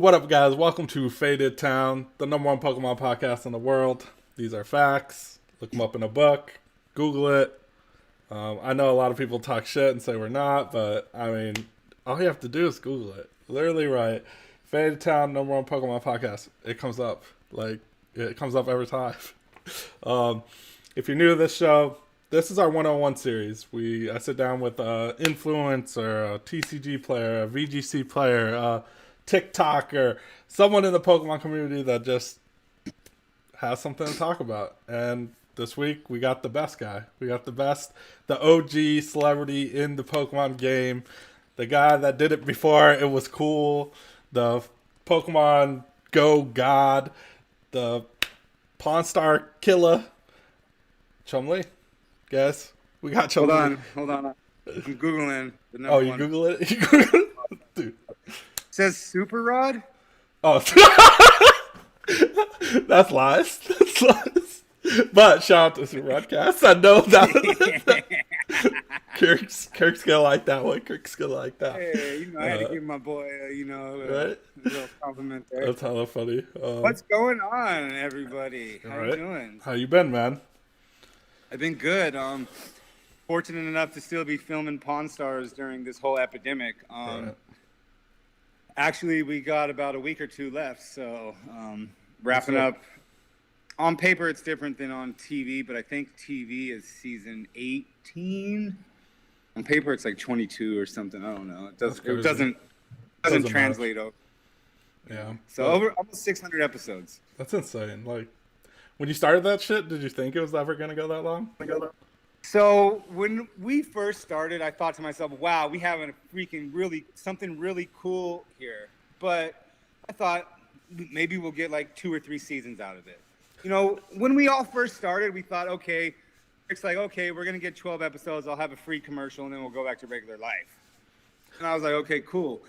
what up, guys? Welcome to Faded Town, the number one Pokemon podcast in the world. These are facts. Look them up in a book. Google it. I know a lot of people talk shit and say we're not, but I mean, all you have to do is Google it. Literally, right? Faded Town, number one Pokemon podcast. It comes up. It comes up every time. If you're new to this show, this is our 101 series. I sit down with an influencer, a TCG player, a VGC player, TikToker, someone in the Pokemon community that just has something to talk about. And this week we got the best guy. We got the OG celebrity in the Pokemon game, the guy that did it before it was cool, the Pokemon Go god, the Pawn Star killer, Chumlee. Guess we got Chumlee. Hold on. I'm Googling the number Oh, you one. Google it? You Google it? Dude. It says Super Rod? Oh, that's lies. That's lies. But shout out to Super Broadcast. I know that. Kirk's gonna like that one. Kirk's gonna like that. Hey, I had to give my boy, right? a little compliment there. That's hella funny. What's going on, everybody? How you doing? How you been, man? I've been good. Fortunate enough to still be filming Pawn Stars during this whole epidemic. Right. Actually, we got about a week or two left, so wrapping up. On paper, it's different than on TV, but I think TV is season 18. On paper, it's like 22 or something. I don't know. It doesn't translate over. Yeah. So over almost 600 episodes. That's insane. Like, when you started that shit, did you think it was ever gonna go that long? So when we first started, I thought to myself, wow, we have something really cool here. But I thought maybe we'll get like 2 or 3 seasons out of it. When we all first started, we thought, okay, it's like, okay, we're going to get 12 episodes. I'll have a free commercial and then we'll go back to regular life. And I was like, okay, cool.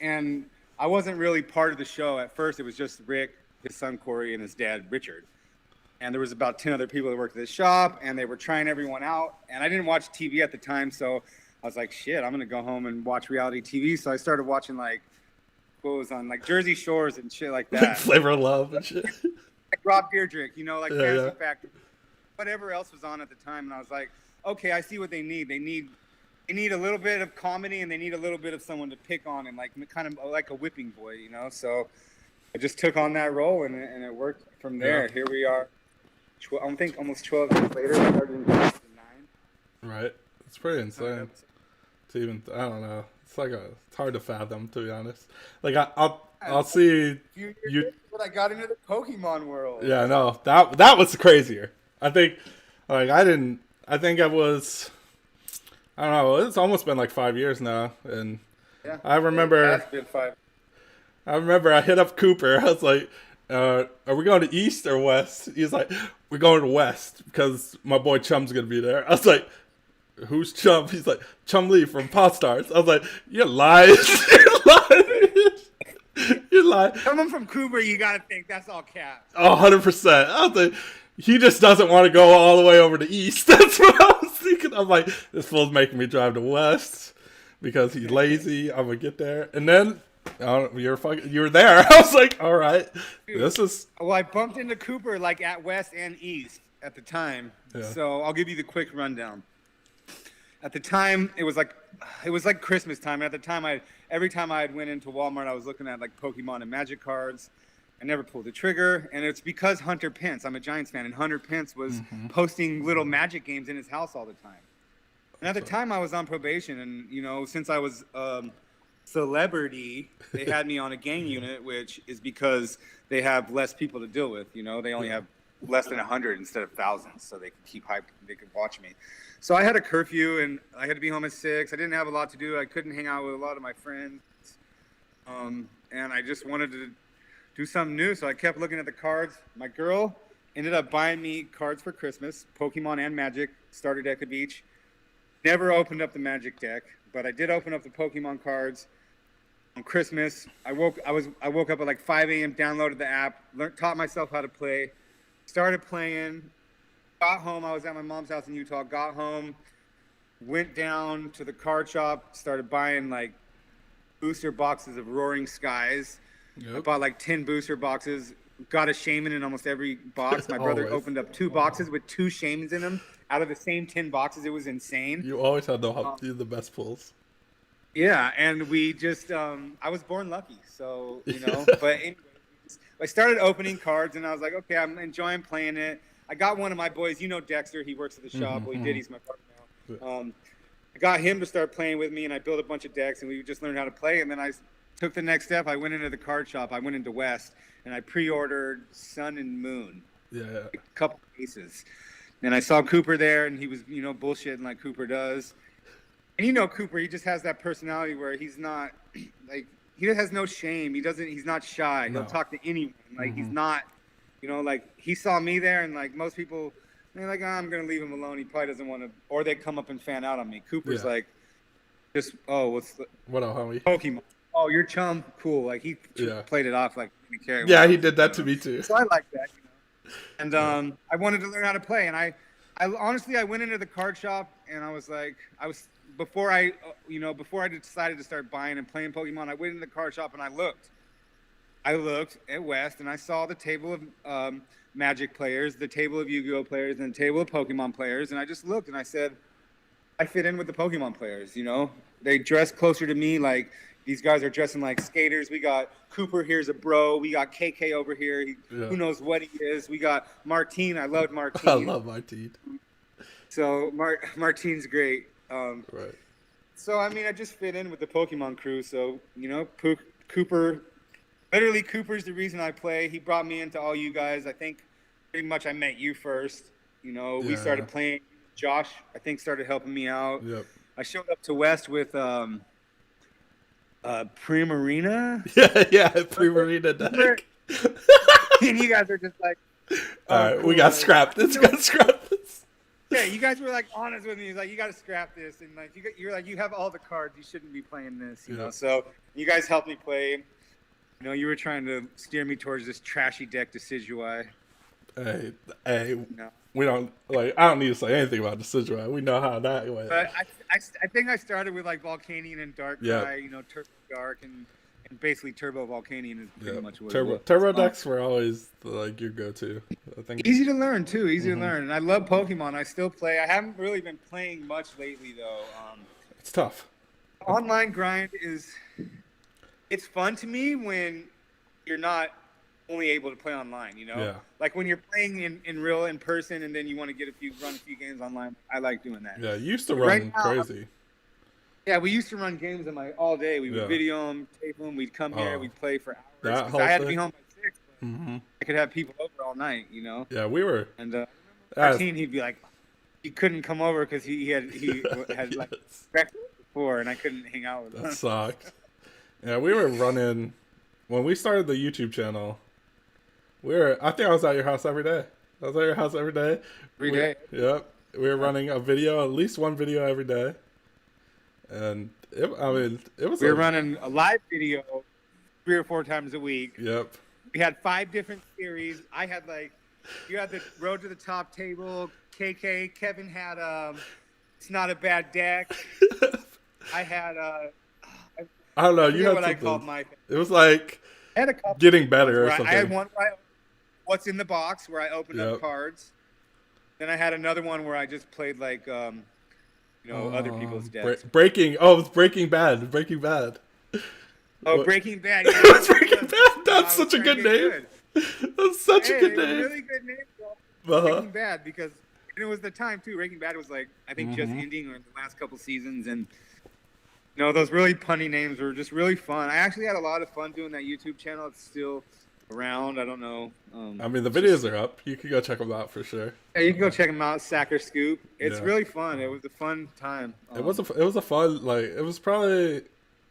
And I wasn't really part of the show at first. It was just Rick, his son Corey, and his dad Richard. And there was about 10 other people that worked at the shop, and they were trying everyone out. And I didn't watch TV at the time, so I was like, shit, I'm going to go home and watch reality TV. So I started watching, like, what was on, like, Jersey Shores and shit like that. Flavor of Love and shit. Like Rob Dyrdek, like Fantasy yeah. Factory, whatever else was on at the time. And I was like, okay, I see what they need. They need a little bit of comedy, and they need a little bit of someone to pick on and, like, kind of like a whipping boy, So I just took on that role, and it worked from there. Yeah. Here we are. I think almost 12 years later, I started in 2009. Right. It's pretty insane. To even, I don't know. It's hard to fathom, to be honest. Like, I'll see you. But I got into the Pokemon world. Yeah, no, that was crazier. I think, like, I think I was, I don't know. It's almost been like 5 years now, and yeah, I remember. It's been 5. I remember I hit up Cooper. I was like, are we going to East or West? He's like, we're going to West because my boy Chum's going to be there. I was like, who's Chum? He's like, Chumlee from Pawn Stars. I was like, you're lying. You're lying. Coming from Cooper, you got to think that's all cap. 100%. I was like, he just doesn't want to go all the way over to East. That's what I was thinking. I'm like, this fool's making me drive to West because he's lazy. I'm going to get there. And then, you were there. I was like, all right, dude, this is. Well, I bumped into Cooper like at West and East at the time. Yeah. So I'll give you the quick rundown. At the time, it was like Christmas time. And at the time, every time I went into Walmart, I was looking at like Pokemon and Magic cards. I never pulled the trigger, and it's because Hunter Pence. I'm a Giants fan, and Hunter Pence was posting little Magic games in his house all the time. And at the time, I was on probation, and since I was celebrity, they had me on a gang unit, which is because they have less people to deal with. They only have less than 100 instead of thousands, so they could keep hype. They could watch me. So I had a curfew, and I had to be home at 6. I didn't have a lot to do. I couldn't hang out with a lot of my friends, and I just wanted to do something new. So I kept looking at the cards. My girl ended up buying me cards for Christmas, Pokemon and Magic, starter deck of each. Never opened up the Magic deck, but I did open up the Pokemon cards. On Christmas, I woke up at like 5 a.m., downloaded the app, taught myself how to play, started playing, got home. I was at my mom's house in Utah, got home, went down to the card shop, started buying like booster boxes of Roaring Skies, I Yep. bought like 10 booster boxes. Got a shaman in almost every box. My brother Always. opened up 2 boxes with 2 shamans in them out of the same 10 boxes. It was insane. You always had Um, the best pulls. yeah, and we just I was born lucky, so But anyway, I started opening cards, and I was like, okay, I'm enjoying playing it. I got one of my boys, Dexter. He works at the shop. Well, he did. He's my partner now. I got him to start playing with me, and I built a bunch of decks, and we just learned how to play. And then I took the next step. I went into the card shop. I went into West, and I pre-ordered Sun and Moon, Yeah. a couple cases. And I saw Cooper there, and he was, bullshitting like Cooper does. And Cooper, he just has that personality where he's not like he has no shame. He's not shy. No. He'll talk to anyone. Like he's not, like he saw me there, and like most people, they're like, I'm gonna leave him alone. He probably doesn't want to, or they come up and fan out on me. Cooper's like, what's the What up, homie? Pokemon? Oh, your chum, cool. Like he played it off like he didn't care. Yeah, he did that to me too. So I like that. And I wanted to learn how to play, and I honestly I went into the card shop, and I was before I decided to start buying and playing Pokemon, I went into the card shop and I looked at West, and I saw the table of Magic players, the table of Yu-Gi-Oh players, and the table of Pokemon players, and I just looked and I said, I fit in with the Pokemon players. They dress closer to me. Like these guys are dressing like skaters. We got Cooper here's a bro. We got KK over here. Who knows what he is? We got Martine. I loved Martine. I love Martine. So Martine's great. Right. So I mean, I just fit in with the Pokemon crew. So Cooper, literally Cooper's the reason I play. He brought me into all you guys. I think pretty much I met you first. We started playing. Josh, I think, started helping me out. Yep. I showed up to West with Primarina. Yeah, Primarina deck. And you guys are just like, all right, cool. We got scrapped. It's got scrapped. Yeah, you guys were like honest with me. He's like, you got to scrap this, and like you're like, you have all the cards. You shouldn't be playing this, you know. So you guys helped me play. You were trying to steer me towards this trashy deck Decidueye. Hey, no. We don't I don't need to say anything about Decidueye. We know how that went. But I think I started with like Volcanion and Darkrai, Turbo Dark and basically Turbo Volcanion is pretty much what it was. Turbo decks were always like your go-to. I think easy to learn too. Easy to learn, and I love Pokemon. I still play. I haven't really been playing much lately though. It's tough. Online grind it's fun to me when you're not only able to play online. Like when you're playing in person, and then you want to run a few games online. I like doing that. Yeah, you used to run crazy. Yeah, we used to run games all day. We would video them, tape them. We'd come here, we'd play for hours. I had to be home by 6. But I could have people over all night, Yeah, we were. And Martine, he'd be like, he couldn't come over because he had like breakfast before, and I couldn't hang out with him. That sucked. Yeah, we were running when we started the YouTube channel. I think I was at your house every day. I was at your house every day. Every day. Yep. We were running a video, at least one video every day. And it was. We were running a live video 3 or 4 times a week. Yep. We had 5 different series. I had you had the Road to the Top table. KK, Kevin had It's Not a Bad Deck. I had I don't know. You had what something. I called my. It was like I had a couple getting better or something. I had one where What's in the Box, where I opened up cards. Then I had another one where I just played other people's decks. Breaking. Oh, it was Breaking Bad. Breaking Bad. Oh, Breaking Bad. Yeah, it's Breaking Bad. That's such a good name. That's such a good name. Really good name. Breaking Bad, because it was the time too. Breaking Bad was I think just ending or the last couple seasons, and those really punny names were just really fun. I actually had a lot of fun doing that YouTube channel. It's still around. I don't know. I mean, the videos are up. You can go check them out for sure. Yeah, you can go check them out. Sacker Scoop. It's really fun. It was a fun time. It was a fun, it was probably,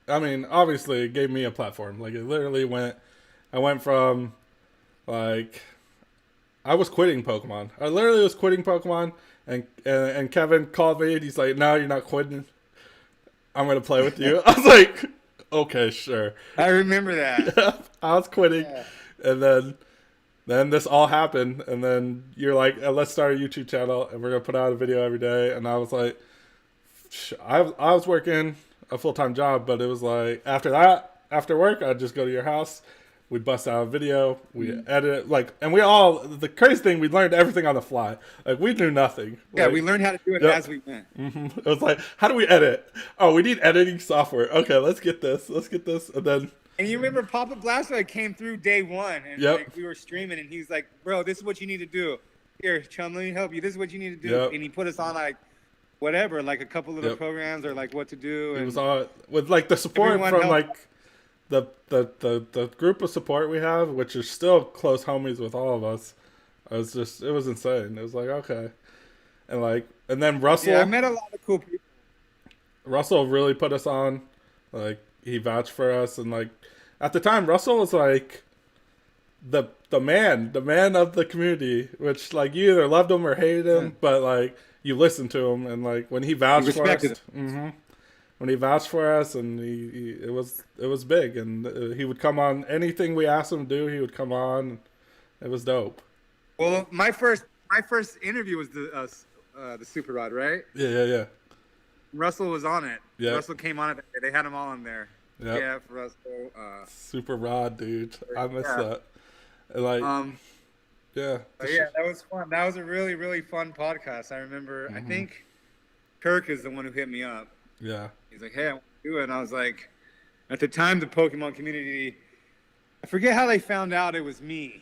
I mean, obviously it gave me a platform. It literally I went from I was quitting Pokemon. I literally was quitting Pokemon, and Kevin called me and he's like, no, you're not quitting. I'm going to play with you. I was like, okay, sure. I remember that. I was quitting. Yeah. And then this all happened. And then you're like, let's start a YouTube channel and we're going to put out a video every day. And I was like, I was working a full-time job, but it was like, after work, I'd just go to your house, We'd bust out a video, we edit it, like, and we all, the crazy thing, we learned everything on the fly. Like, we knew nothing. Yeah, like, we learned how to do it as we went. It was like, how do we edit? Oh, we need editing software. Okay, let's get this, and then. And you remember Papa Blastoise came through day one, and like, we were streaming, and he's like, bro, this is what you need to do. Here, Chumlee, let me help you. This is what you need to do. And he put us on, like, whatever, like a couple little programs or, like, what to do. And it was all, with, like, the support from, like, the group of support we have, which is still close homies with all of us. It was insane. It was like, okay. And then Russell. Yeah, I met a lot of cool people. Russell really put us on. Like, he vouched for us, and like at the time Russell was like the man of the community, which like you either loved him or hated him, but like you listened to him, and like when he vouched for us, when he vouched for us, and it was big, and he would come on anything we asked him to do. He would come on. It was dope. Well, my first interview was the Super Rod, right? Yeah. Russell was on it. Yeah. Russell came on it. They had him all in there. Yep. Yeah, for Russell. Super Rod, dude. I miss that. Like, yeah. Yeah, that was fun. That was a really, really fun podcast. I remember, I think Kirk is the one who hit me up. Yeah. He's like, hey, I want to do it. And I was like, at the time, the Pokemon community, I forget how they found out it was me.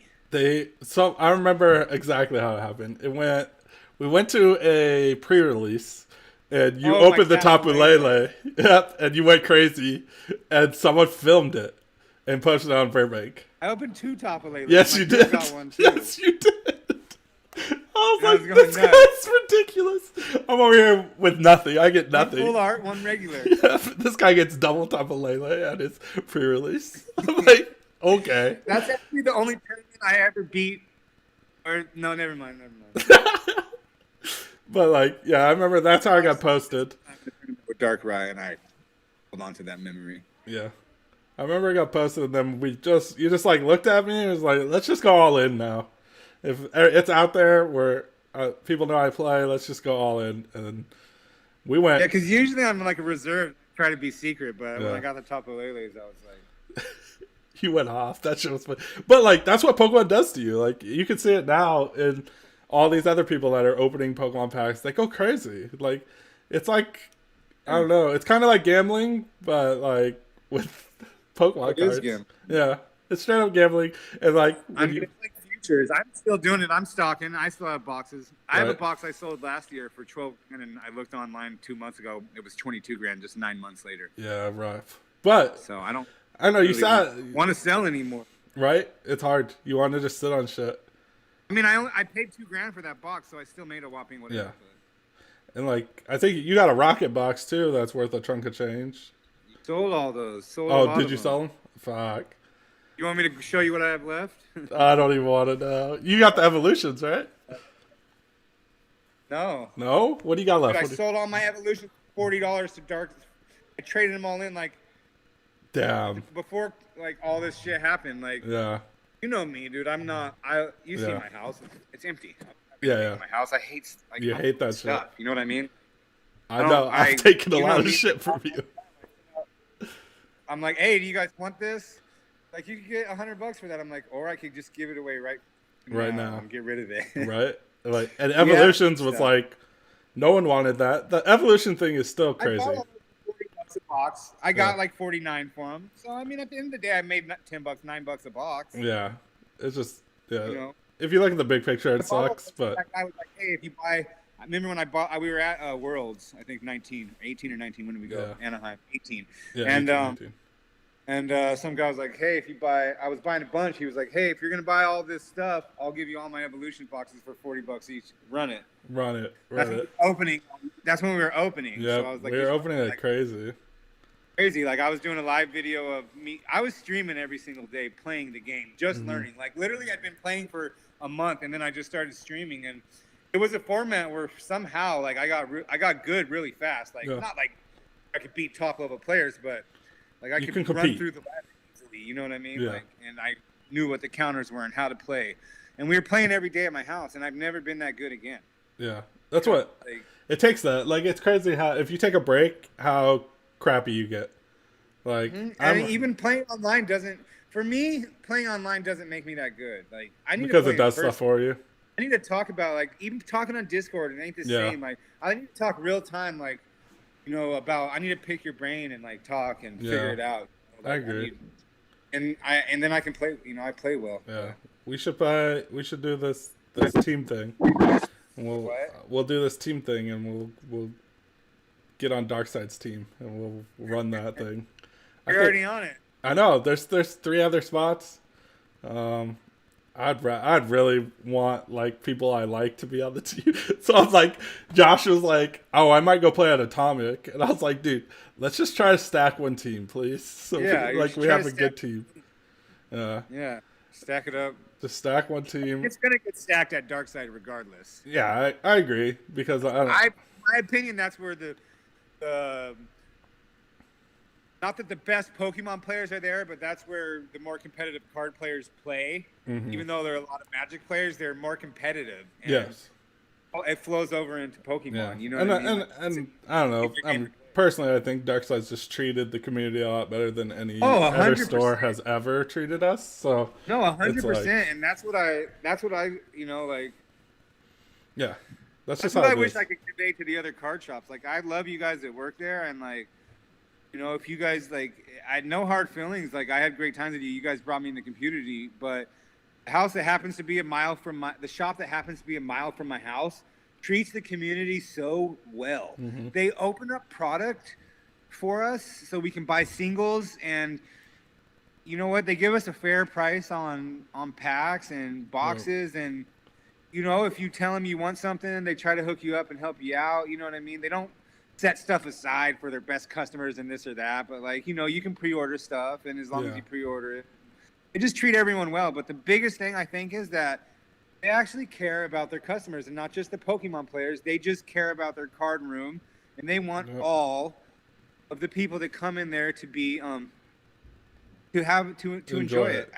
So I remember exactly how it happened. We went to a pre-release. And you opened the Tapu Lele, and you went crazy, and someone filmed it and posted it on Burbank. I opened 2 Tapu Leles. Yes, you did. Got one too. Yes, you did. I was like, this guy's ridiculous. I'm over here with nothing. I get nothing. One full art, one regular. Yeah, this guy gets double Tapu Lele at his pre-release. I'm like, okay. That's actually the only tournament I ever beat. Or no, never mind. But like, yeah, I remember that's how I got posted. With Darkrai, and I hold on to that memory. Yeah, I remember it got posted, and then you just like looked at me and was like, let's just go all in now. If it's out there where people know I play, let's just go all in, and we went. Yeah, because usually I'm like a reserve, try to be secret, but when I got the Tapu Leles, I was like. You went off. That shit was fun. But like, that's what Pokemon does to you. Like, you can see it now in all these other people that are opening Pokemon packs. They go crazy. Like, it's like, I don't know. It's kind of like gambling, but like with Pokemon cards. Yeah, it's straight up gambling. And like, it's like futures. I'm still doing it. I'm stocking. I still have boxes. I have a box I sold last year for $12,000, and I looked online 2 months ago. It was $22,000 just 9 months later. Yeah, rough. But so I don't. I know you want to sell anymore. Right? It's hard. You want to just sit on shit. I mean, I paid $2,000 for that box, so I still made a whopping whatever. Yeah. And like, I think you got a rocket box too. That's worth a chunk of change. Sold all those. Did you sell them? Fuck. You want me to show you what I have left? I don't even want to know. You got the evolutions, right? No. No? What do you got left? Dude, I sold all my evolutions for $40 to Dark. I traded them all in like. Damn. Before like all this shit happened, like. Yeah. You know me, dude. I'm not. You see my house? It's empty. Yeah. My house. I hate. Like, you hate that stuff. shit. You know what I mean? I know. I've taken a lot of shit from you. I'm like, hey, do you guys want this? Like, you could get $100 for that. I'm like, or I could just give it away right now and get rid of it. Right. Like, and evolutions was like, no one wanted that. The evolution thing is still crazy. I bought $40 a box. I got like 49 for them. So I mean, at the end of the day, I made $10, $9 a box. Yeah. It's just If you look at the big picture, it sucks. But I was like, hey, if you buy. I remember when I bought. We were at Worlds. I think 18 or 19. When did we go? Yeah. Anaheim. 18. Yeah. And 18. And some guy was like, hey, if you buy. I was buying a bunch. He was like, hey, if you're gonna buy all this stuff, I'll give you all my evolution boxes for $40 each. Run it. Opening. That's when we were opening. Yeah. So I was like, we were opening like crazy. Crazy. Like, I was doing a live video of me. I was streaming every single day, playing the game, just learning. Like, literally, I'd been playing for a month, and then I just started streaming. And it was a format where somehow, like, I got good really fast. Like, not like I could beat top level players, but like I could run through the ladder easily. You know what I mean? Yeah. Like, and I knew what the counters were and how to play. And we were playing every day at my house, and I've never been that good again. Yeah, that's what it takes. That like, it's crazy how if you take a break, how crappy you get. Like, and even playing online doesn't. for me, playing online doesn't make me that good. Like I need Because to play it does in person. stuff for you. I need to talk about like even talking on Discord. It ain't the same. Like I need to talk real time. Like about I need to pick your brain and like talk and figure it out. I agree. And then I can play. I play well. Yeah, we should do this team thing. And we'll do this team thing, and we'll get on Darkside's team, and we'll run that thing. You're already on it. I know. There's 3 other spots. I'd really want like people I like to be on the team. So I was like, Josh was like, "Oh, I might go play at Atomic," and I was like, "Dude, let's just try to stack one team, please." So we have a good team. Yeah, stack it up. Just stack one team. It's gonna get stacked at Darkside regardless. Yeah, I agree because my opinion, that's where the not that the best Pokemon players are there, but that's where the more competitive card players play. Mm-hmm. Even though there are a lot of Magic players, they're more competitive. And yes. It flows over into Pokemon. Yeah. You know what I mean? And I don't know. Personally, I think Darkside's just treated the community a lot better than any 100%. other store has ever treated us. So no, 100%, and that's what I like. Yeah, that's just what how I wish I could convey to the other card shops. Like, I love you guys that work there, and like, if you guys like, I had no hard feelings. Like, I had great times with you. You guys brought me in the community, but the house that happens to be the shop that happens to be a mile from my house treats the community so well. Mm-hmm. They open up product for us so we can buy singles, and you know what? They give us a fair price on packs and boxes, and if you tell them you want something, they try to hook you up and help you out. You know what I mean? They don't set stuff aside for their best customers and this or that, but like, you can pre-order stuff, and as long as you pre-order it, they just treat everyone well. But the biggest thing I think is that they actually care about their customers, and not just the Pokemon players. They just care about their card room, and they want all of the people that come in there to be to enjoy it.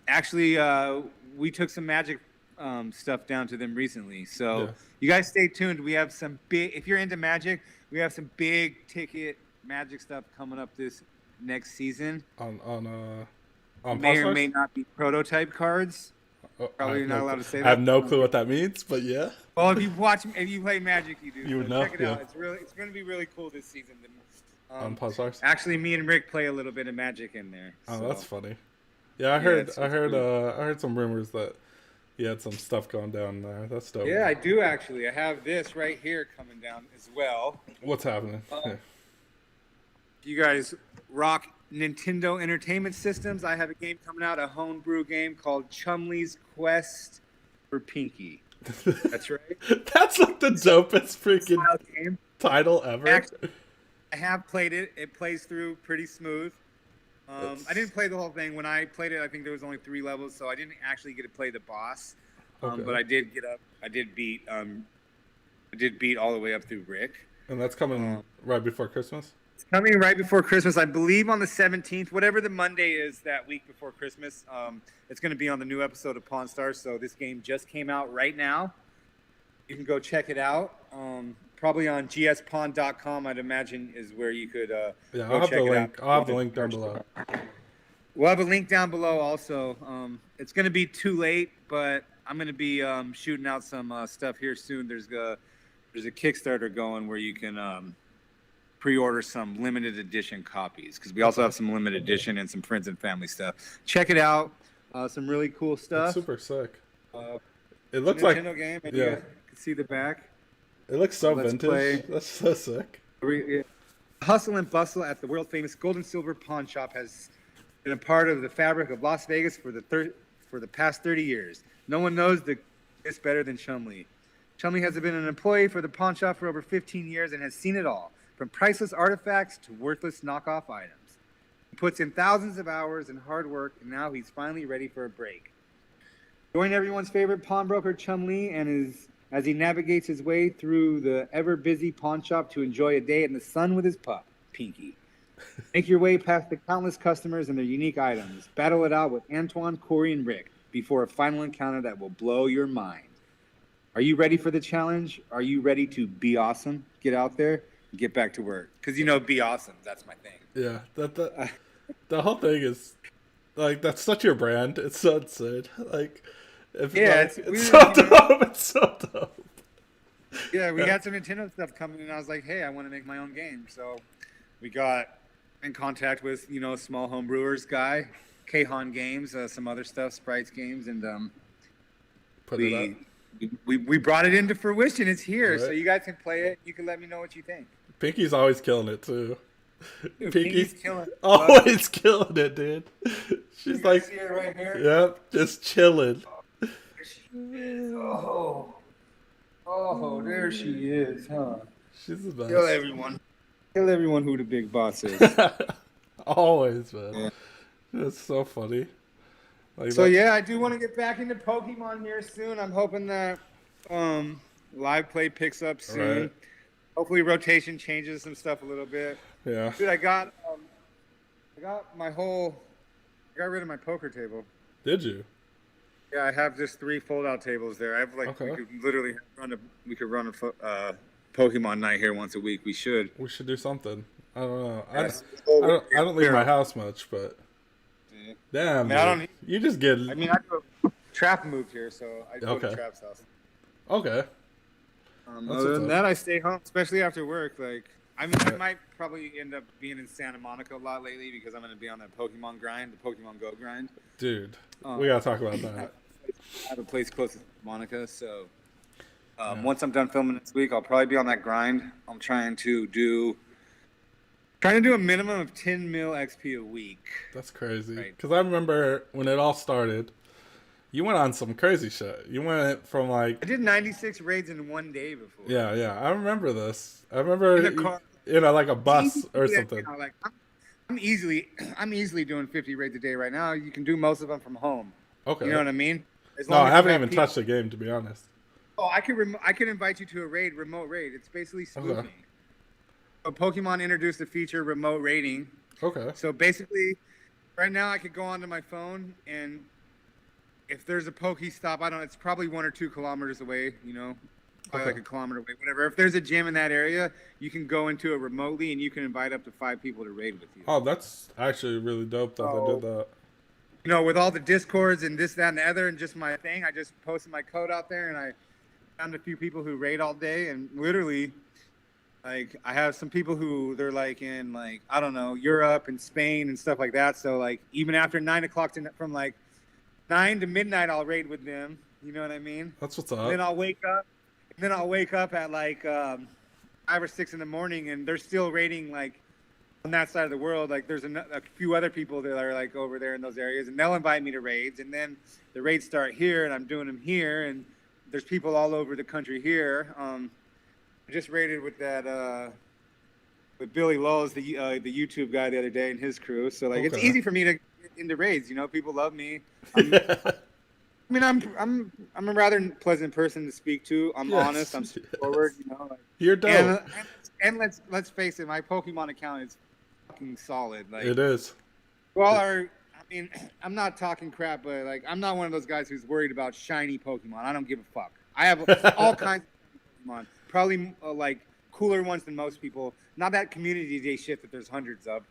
Actually, we took some Magic stuff down to them recently. So you guys stay tuned. We have some if you're into Magic, we have some big ticket Magic stuff coming up this next season. On may or may not be prototype cards. Probably not allowed to say that. I have no clue what that means, but yeah. Well, if you play Magic, you do. You would know. Check it out. It's going to be really cool this season. On Pulsars? Actually, me and Rick play a little bit of Magic in there. Oh, so. That's funny. Yeah, I heard some rumors that he had some stuff going down there. That's dope. Yeah, I do actually. I have this right here coming down as well. What's happening? You guys rock Nintendo Entertainment Systems. I have a game coming out, a homebrew game called Chumlee's Quest for Pinky. That's right. That's like the dopest freaking game title ever. Actually, I have played it. It plays through pretty smooth. I didn't play the whole thing. When I played it, I think there was only 3 levels, so I didn't actually get to play the boss. But I did get up. I did beat all the way up through Rick. And that's coming right before Christmas? It's coming right before Christmas, I believe on the 17th, whatever the Monday is that week before Christmas. It's going to be on the new episode of Pawn Stars, so this game just came out right now. You can go check it out. Probably on gspawn.com, I'd imagine, is where you could I'll have the link. I'll have the link down below. We'll have a link down below also. It's going to be too late, but I'm going to be shooting out some stuff here soon. There's a Kickstarter going where you can pre-order some limited edition copies, because we also have some limited edition and some friends and family stuff. Check it out. Some really cool stuff. It's super sick. It looks like Nintendo game, and you can see the back. It looks so vintage. That's so sick. Hustle and bustle at the world famous Gold and Silver Pawn Shop has been a part of the fabric of Las Vegas for the past 30 years. No one knows this better than Chumlee. Chumlee has been an employee for the pawn shop for over 15 years and has seen it all, from priceless artifacts to worthless knockoff items. He puts in thousands of hours and hard work, and now he's finally ready for a break. Join everyone's favorite pawnbroker, Chumlee, as he navigates his way through the ever-busy pawn shop to enjoy a day in the sun with his pup, Pinky. Make your way past the countless customers and their unique items. Battle it out with Antoine, Corey, and Rick before a final encounter that will blow your mind. Are you ready for the challenge? Are you ready to be awesome? Get out there and get back to work. Because be awesome. That's my thing. Yeah. The whole thing is like that's such your brand. It's so insane. Like, if Yeah, it's so dope. It's so dope. Yeah, we had some Nintendo stuff coming, and I was like, hey, I want to make my own game. So we got in contact with small home brewers guy, Kahan Games, some other stuff, Sprites Games, and Put it up. we brought it into fruition. It's here, Right. so you guys can play it. You can let me know what you think. Pinky's always killing it too. Dude, Pinky's killing it. always killing it, dude. She's You like, see her right here? yep, just chilling. There she is. Oh, there she is, huh? She's the best. Kill everyone. Kill everyone who the big boss is. Always, man. Yeah. That's so funny. Like So yeah, I do want to get back into Pokemon here soon. I'm hoping that live play picks up soon. Right. Hopefully rotation changes some stuff a little bit. Yeah. Dude, I got rid of my poker table. Did you? Yeah, I have just 3 fold-out tables there. I have Okay. we could literally run a Pokemon night here once a week. We should. We should do something. I don't know. Yes. I don't leave my house much, but damn, I don't. you just get. I mean, I do a trap moved here, so I go Okay. to Trap's house. Okay. Other what's than up. that, I stay home, especially after work. Like, I mean, I might probably end up being in Santa Monica a lot lately because I'm going to be on that Pokemon grind, the Pokemon Go grind. Dude, we gotta talk about that. I have a place close to Monica, so once I'm done filming this week, I'll probably be on that grind. I'm trying to do a minimum of 10 mil XP a week. That's crazy. Right. Because I remember when it all started, you went on some crazy shit. You went from I did 96 raids in one day before. yeah. I remember this. I remember In a car. Like a bus or Yeah, something. like I'm easily doing 50 raids a day right now. You can do most of them from home. Okay. You know what I mean? As No, long I as you haven't have even people- touched the game, to be honest. Oh, I could invite you to a remote raid. It's basically spoofing. Okay. So Pokemon introduced a feature, remote raiding. Okay. So basically, right now I could go onto my phone and if there's a Pokestop, it's probably 1 or 2 kilometers away, probably like a kilometer away, whatever. If there's a gym in that area, you can go into it remotely and you can invite up to 5 people to raid with you. Oh, that's actually really dope that they did that. With all the Discords and this, that, and the other, and just my thing, I just posted my code out there and I found a few people who raid all day and literally, like, I have some people who they're like in I don't know, Europe and Spain and stuff like that. So like even after 9 o'clock from like 9 to midnight, I'll raid with them. You know what I mean? That's what's up. And then I'll wake up at like 5 or 6 in the morning, and they're still raiding like on that side of the world. Like there's a few other people that are like over there in those areas, and they'll invite me to raids, and then the raids start here, and I'm doing them here, and there's people all over the country here. I just raided with that with Billy Lowes, the YouTube guy, the other day, and his crew. So like it's easy for me to get into raids. People love me. I'm a rather pleasant person to speak to. I'm honest. I'm straightforward. You're dope. And let's face it, my Pokemon account is fucking solid. Like It is. I'm not talking crap, but like I'm not one of those guys who's worried about shiny Pokemon. I don't give a fuck. I have all kinds of Pokemon. Probably like cooler ones than most people. Not that community day shit that there's hundreds of.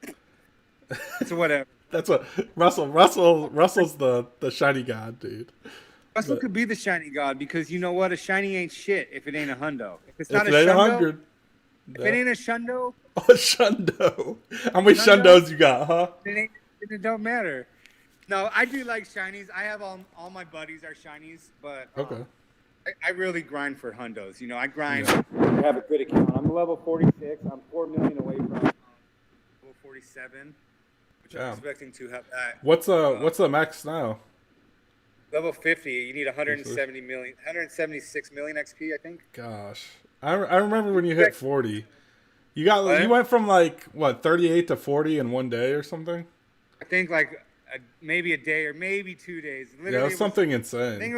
So whatever. That's what Russell's the shiny god, dude. Russell could be the shiny god because you know what? A shiny ain't shit if it ain't a hundo. If it's not If a it ain't shundo, 100. if it ain't a shundo, Oh, Shundo. How many Shundos you got, huh? it don't matter. No, I do like shinies. I have all my buddies are shinies, but Okay. I really grind for hundos. I grind to have a good account. I'm level 46. I'm 4 million away from level 47, which I'm expecting to have that. What's the max now? Level 50, you need 176 million XP, I think. Gosh, I remember when you hit 40. You What? you went from like what 38 to 40 in one day or something. I think like maybe a day or maybe 2 days. Literally, Yeah, it was something I insane. think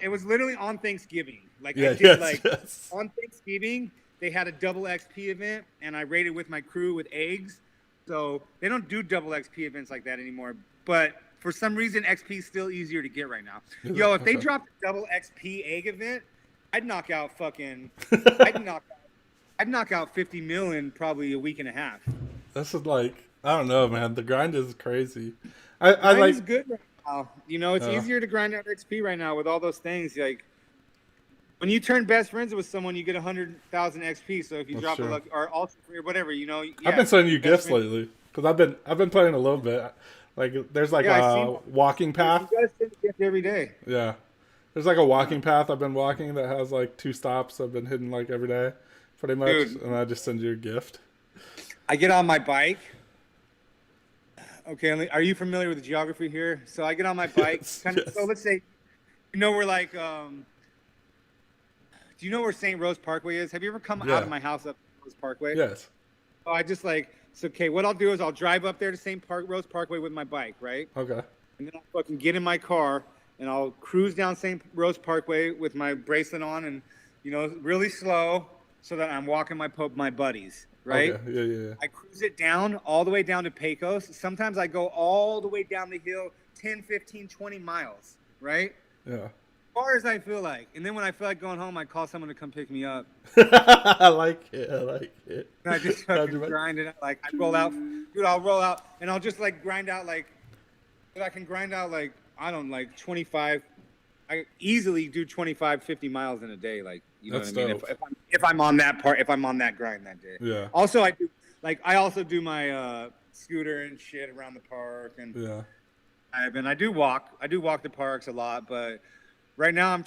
it was literally on Thanksgiving. Like Yeah, I did yes. on Thanksgiving, they had a double XP event, and I raided with my crew with eggs. So they don't do double XP events like that anymore. But for some reason, XP is still easier to get right now. Yo, if they dropped a double XP egg event, I'd knock out I'd knock out 50 mil in probably a week and a half. This is like I don't know, man. The grind is crazy. I Grind is like. good right now. You know, it's easier to grind out XP right now with all those things. Like when you turn best friends with someone, you get 100,000 XP. So if you That's drop a true. luck or also or whatever, I've yeah, been sending you best gifts friend. lately because I've been playing a little bit. Like there's like Yeah, I seen. a walking You path. gotta send a gift every day. Yeah, there's like a Yeah. walking path I've been walking that has like 2 stops I've been hitting like every day, pretty much, Dude, and I just send you a gift. I get on my bike. Okay, are you familiar with the geography here? So I get on my bike. Yes, Kind of. So yes, let's say, we're like, do you know where St. Rose Parkway is? Have you ever come out yeah, of my house up Rose Parkway? yes. So I just like, so okay, what I'll do is I'll drive up there to Rose Parkway with my bike, right? Okay, And then I'll fucking get in my car and I'll cruise down St. Rose Parkway with my bracelet on and, really slow so that I'm walking my buddies, right? okay, yeah, yeah, yeah. I cruise it down all the way down to Pecos. Sometimes I go all the way down the hill, 10, 15, 20 miles, right? Yeah. Far as I feel like. And then when I feel like going home, I call someone to come pick me up. I like it. I like it. And I just How'd fucking you make- grind it out. Like, I roll out. Dude, I'll roll out. And I'll just, like, grind out, like, I can grind out, like, I don't know, like, 25. I easily do 25, 50 miles in a day. Like, you know That's what I mean? dope. If I'm on that part, if I'm on that grind that day. Yeah, Also, I also do my scooter and shit around the park. And yeah. I do walk. I do walk the parks a lot, but right now I'm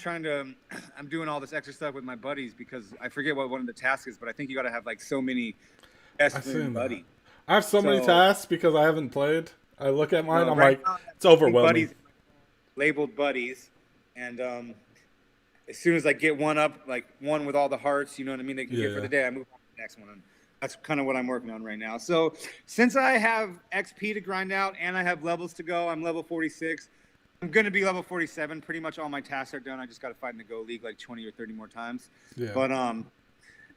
doing all this extra stuff with my buddies because I forget what one of the tasks is, but I think you got to have like so many best I've friend seen that. buddies. I have so many So- tasks because I haven't played. I look at mine, No, I'm right like, now I have it's overwhelming. buddies, labeled buddies, and as soon as I get one up, like one with all the hearts, you know what I mean, they can get Yeah. for the day, I move on to the next one. And that's kind of what I'm working on right now. So since I have XP to grind out and I have levels to go, I'm level 46. I'm going to be level 47. Pretty much all my tasks are done. I just got to fight in the Go League like 20 or 30 more times. Yeah. But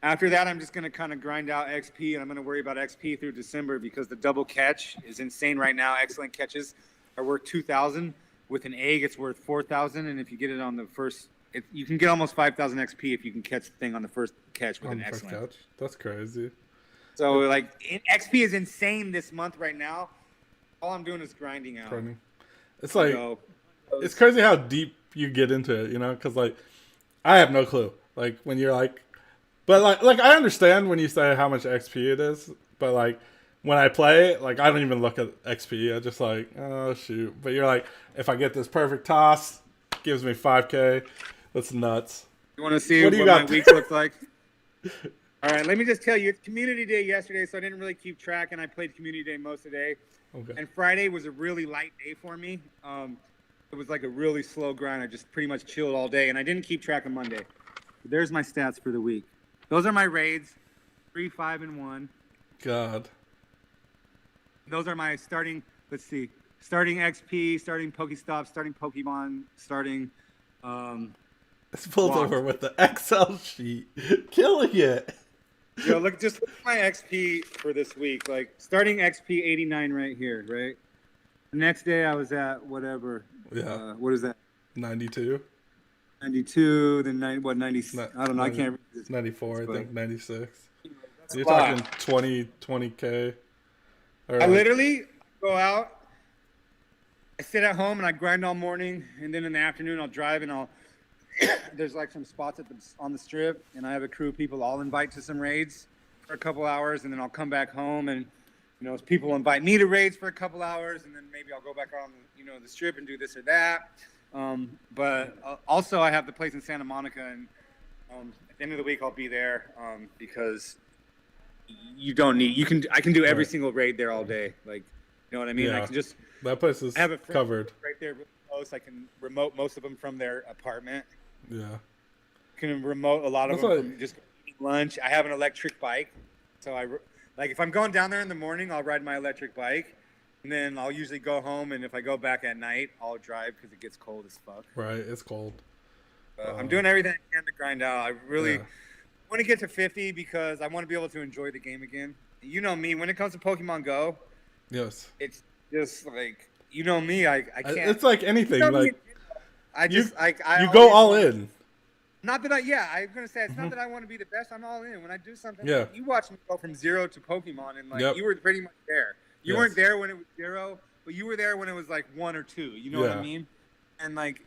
after that, I'm just going to kind of grind out XP, and I'm going to worry about XP through December because the double catch is insane right now. Excellent catches are worth 2,000. With an egg, it's worth 4,000. And if you get it on the first, you can get almost 5,000 XP if you can catch the thing on the first catch with On an the first excellent. catch. That's crazy. So like XP is insane this month right now. All I'm doing is grinding out. Grinding. It's like, So, it's crazy how deep you get into it, because like, I have no clue. Like when you're like, but like I understand when you say how much XP it is, but like when I play, like I don't even look at XP. I just like, oh shoot. But you're like, if I get this perfect toss, gives me 5K. That's nuts. you want to see What what, do you my got? week looks like? All right, let me just tell you, it's Community Day yesterday, so I didn't really keep track, and I played Community Day most of the day. Okay. And Friday was a really light day for me. It was like a really slow grind. I just pretty much chilled all day, and I didn't keep track of Monday. But there's my stats for the week. Those are my raids, 3, 5, and 1. God. Those are my starting, let's see, starting XP, starting Pokestop, starting Pokemon, starting It's pulled Wow. over with the Excel sheet. Killing it. look at my XP for this week. Like starting XP 89 right here, right? The next day I was at whatever. Yeah. What is that? 92. 92, then 90, 90, I don't know, I can't remember. 94, I but- think 96. That's You're a lot. talking 20K. Or I like- literally go out, I sit at home and I grind all morning, and then in the afternoon I'll drive and I'll there's like some spots on the strip, and I have a crew of people I'll invite to some raids for a couple hours, and then I'll come back home and people invite me to raids for a couple hours, and then maybe I'll go back on the strip and do this or that. But also I have the place in Santa Monica, and at the end of the week I'll be there because I can do every Right. single raid there all day. Like, you know what I mean? I Yeah. can just That place is I have a friend covered. right there really close. I can remote most of them from their apartment. Yeah. Can remote a lot of That's them like- from just eating lunch. I have an electric bike, so like if I'm going down there in the morning, I'll ride my electric bike, and then I'll usually go home. And if I go back at night, I'll drive because it gets cold as fuck. Right. It's cold. I'm doing everything I can to grind out. I really Yeah. want to get to 50 because I want to be able to enjoy the game again. You know me, when it comes to Pokemon Go, Yes. it's just like me. I can't. It's like anything. You know me, Like I you, just like I you go always all want- in. Not that I'm gonna say it's not that I want to be the best. I'm all in. When I do something, Yeah. you watch me go from 0 to Pokemon, and like Yep. you were pretty much there. You weren't there when it was 0, but you were there when it was like 1 or 2. You know what I mean? And like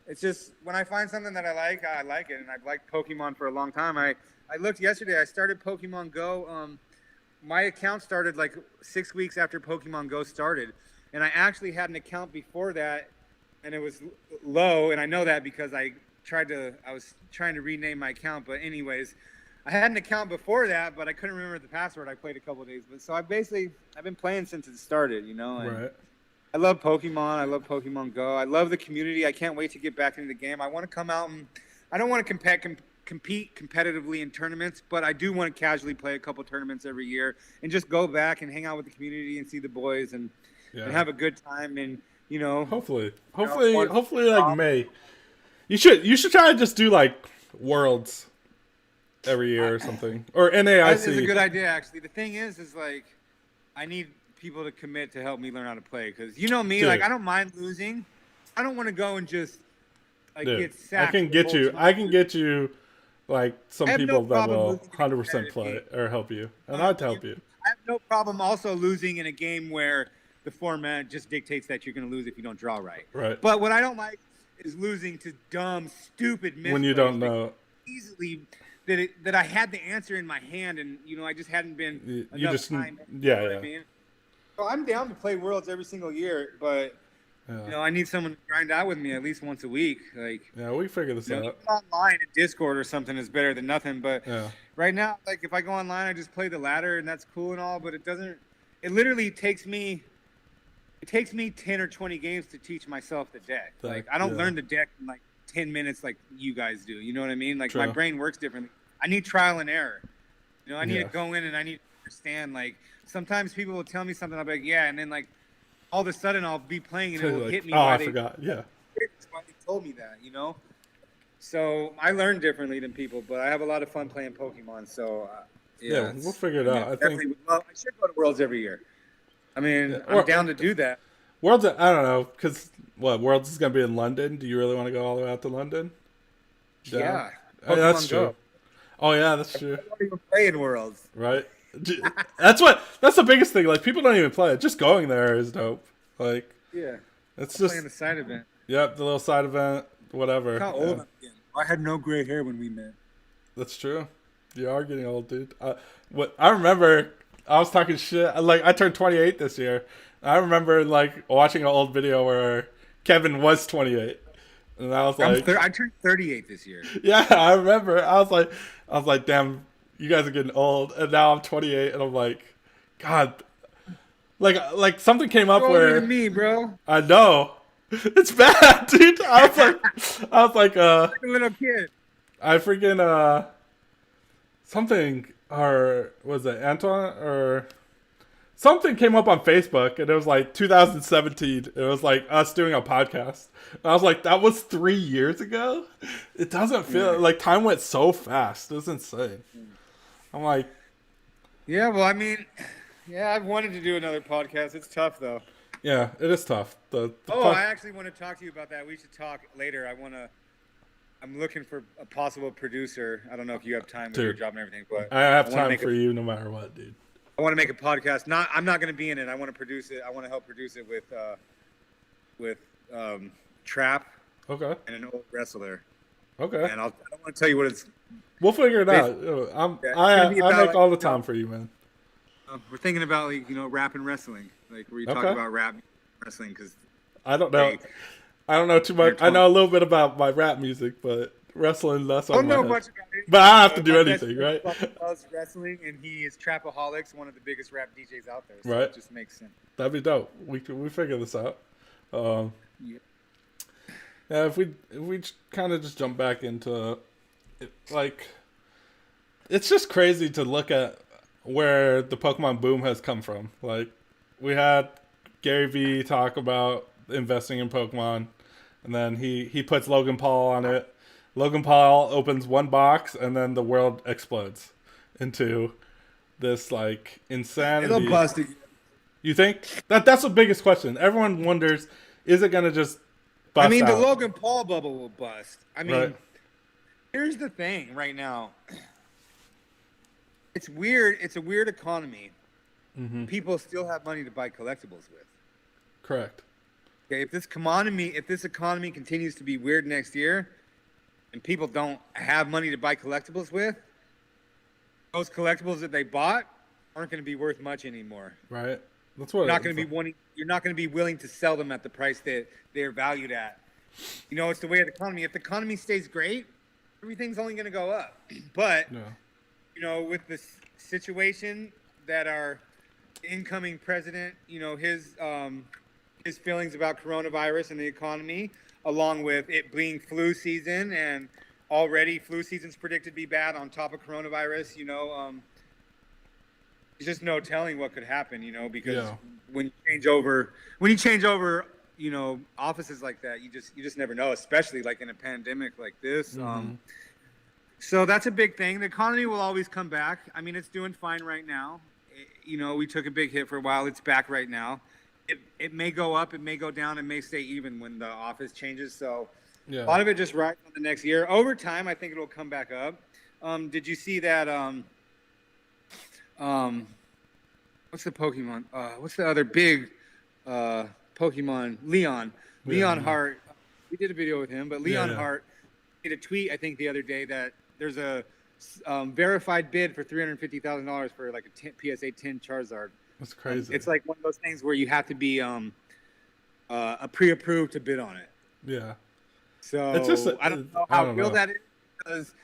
it's just when I find something that I like it, and I've liked Pokemon for a long time. I looked yesterday. I started Pokemon Go. My account started like 6 weeks after Pokemon Go started, and I actually had an account before that, and it was low, and I know that because I was trying to rename my account, but anyways, I had an account before that, but I couldn't remember the password. I played a couple of days, but so I've been playing since it started, you know. And Right. I love Pokemon. I love Pokemon Go. I love the community. I can't wait to get back into the game. I want to come out and I don't want to compete competitively in tournaments, but I do want to casually play a couple tournaments every year and just go back and hang out with the community and see the boys and have a good time. And you know, hopefully like May. You should try to just do like Worlds every year or something, or NAIC. That is a good idea, actually. The thing is like I need people to commit to help me learn how to play, because you know me, like I don't mind losing. I don't want to go and just like get sacked. I can get you like some people that will 100% play or help you, and I'd help you. I have no problem also losing in a game where the format just dictates that you're going to lose if you don't draw right. Right. But what I don't like is losing to dumb, stupid misplays when you don't know easily that I had the answer in my hand, and you know I just hadn't been enough time. Yeah. I mean? So I'm down to play Worlds every single year, but you know I need someone to grind out with me at least once a week. Like we figure this out. Online in Discord or something is better than nothing. But right now, like if I go online, I just play the ladder, and that's cool and all. But it doesn't. It literally takes me. It takes me 10 or 20 games to teach myself the deck. Like I don't learn the deck in like 10 minutes like you guys do. You know what I mean? Like my brain works differently. I need trial and error. You know, I need to go in and I need to understand. Like sometimes people will tell me something, I'll be like, yeah, and then like all of a sudden I'll be playing and it will hit me. Oh, I forgot. Yeah. Why they told me that, you know? So I learn differently than people, but I have a lot of fun playing Pokemon. So we'll figure it out. I think I should go to Worlds every year. I mean, I'm down to do that. Worlds, I don't know, because Worlds is going to be in London. Do you really want to go all the way out to London? Yeah. That's true. Oh, yeah, that's true. I don't even play in Worlds. Right? That's the biggest thing. Like, people don't even play it. Just going there is dope. Like, it's just playing the side event. Yep, the little side event, whatever. Look how old I'm getting. I had no gray hair when we met. That's true. You are getting old, dude. I remember I was talking shit. Like, I turned 28 this year. I remember like watching an old video where Kevin was 28, and I was like, I turned 38 this year. Yeah, I remember. I was like, damn, you guys are getting old, and now I'm 28, and I'm like, God, like something came up where older than me, bro. I know it's bad, dude. I was like, like a little kid. I freaking something, or was it Antoine or something came up on Facebook, and it was like 2017. It was like us doing a podcast. And I was like, that was 3 years ago? It doesn't feel like time went so fast. It was insane. I'm like, yeah, well, I mean, yeah, I've wanted to do another podcast. It's tough, though. Yeah, it is tough. I actually want to talk to you about that. We should talk later. I'm looking for a possible producer. I don't know if you have time with your job and everything, but I have time for you no matter what, dude. I want to make a podcast. I'm not going to be in it. I want to produce it. I want to help produce it with Trap. Okay. And an old wrestler. Okay. And I don't want to tell you what it's. We'll figure it out. I make all the time for you, man. We're thinking about rap and wrestling, like where you talk about rap and wrestling, because I don't know. I don't know too much. I know a little bit about my rap music, but wrestling, that's on my head. Much about it. But I don't have to do anything, right? Loves wrestling, and he is Trapaholics, one of the biggest rap DJs out there. So right. It just makes sense. That'd be dope. We figure this out. Yeah, if we kind of just jump back into it, like, it's just crazy to look at where the Pokemon boom has come from. Like, we had Gary Vee talk about investing in Pokemon, and then he puts Logan Paul on it. Logan Paul opens one box, and then the world explodes into this like insanity. It'll bust again. You think that's the biggest question? Everyone wonders, is it gonna just bust? I mean, out? The Logan Paul bubble will bust. I mean, Here's the thing. Right now, it's weird. It's a weird economy. Mm-hmm. people still have money to buy collectibles with. Correct. Okay, if this economy continues to be weird next year, and people don't have money to buy collectibles with, those collectibles that they bought aren't going to be worth much anymore. Right. That's what. You're not going to be willing to sell them at the price that they're valued at. You know, it's the way of the economy. If the economy stays great, everything's only going to go up. But you know, with this situation that our incoming president, you know, his feelings about coronavirus and the economy, along with it being flu season, and already flu season's predicted to be bad on top of coronavirus, you know, there's just no telling what could happen, you know, because when you change over, you know, offices like that, you just never know, especially like in a pandemic like this. So that's a big thing. The economy will always come back. I mean, it's doing fine right now. You know, we took a big hit for a while. It's back right now. It may go up, it may go down, it may stay even when the office changes. So a lot of it just rides on the next year. Over time, I think it'll come back up. Did you see that? What's the Pokemon? What's the other big Pokemon? Leon Hart. We did a video with him, but Leon Hart made a tweet, I think, the other day that there's a verified bid for $350,000 for like a PSA 10 Charizard. That's crazy. It's like one of those things where you have to be a pre-approved to bid on it. Yeah. So it's just I don't know how real that is, because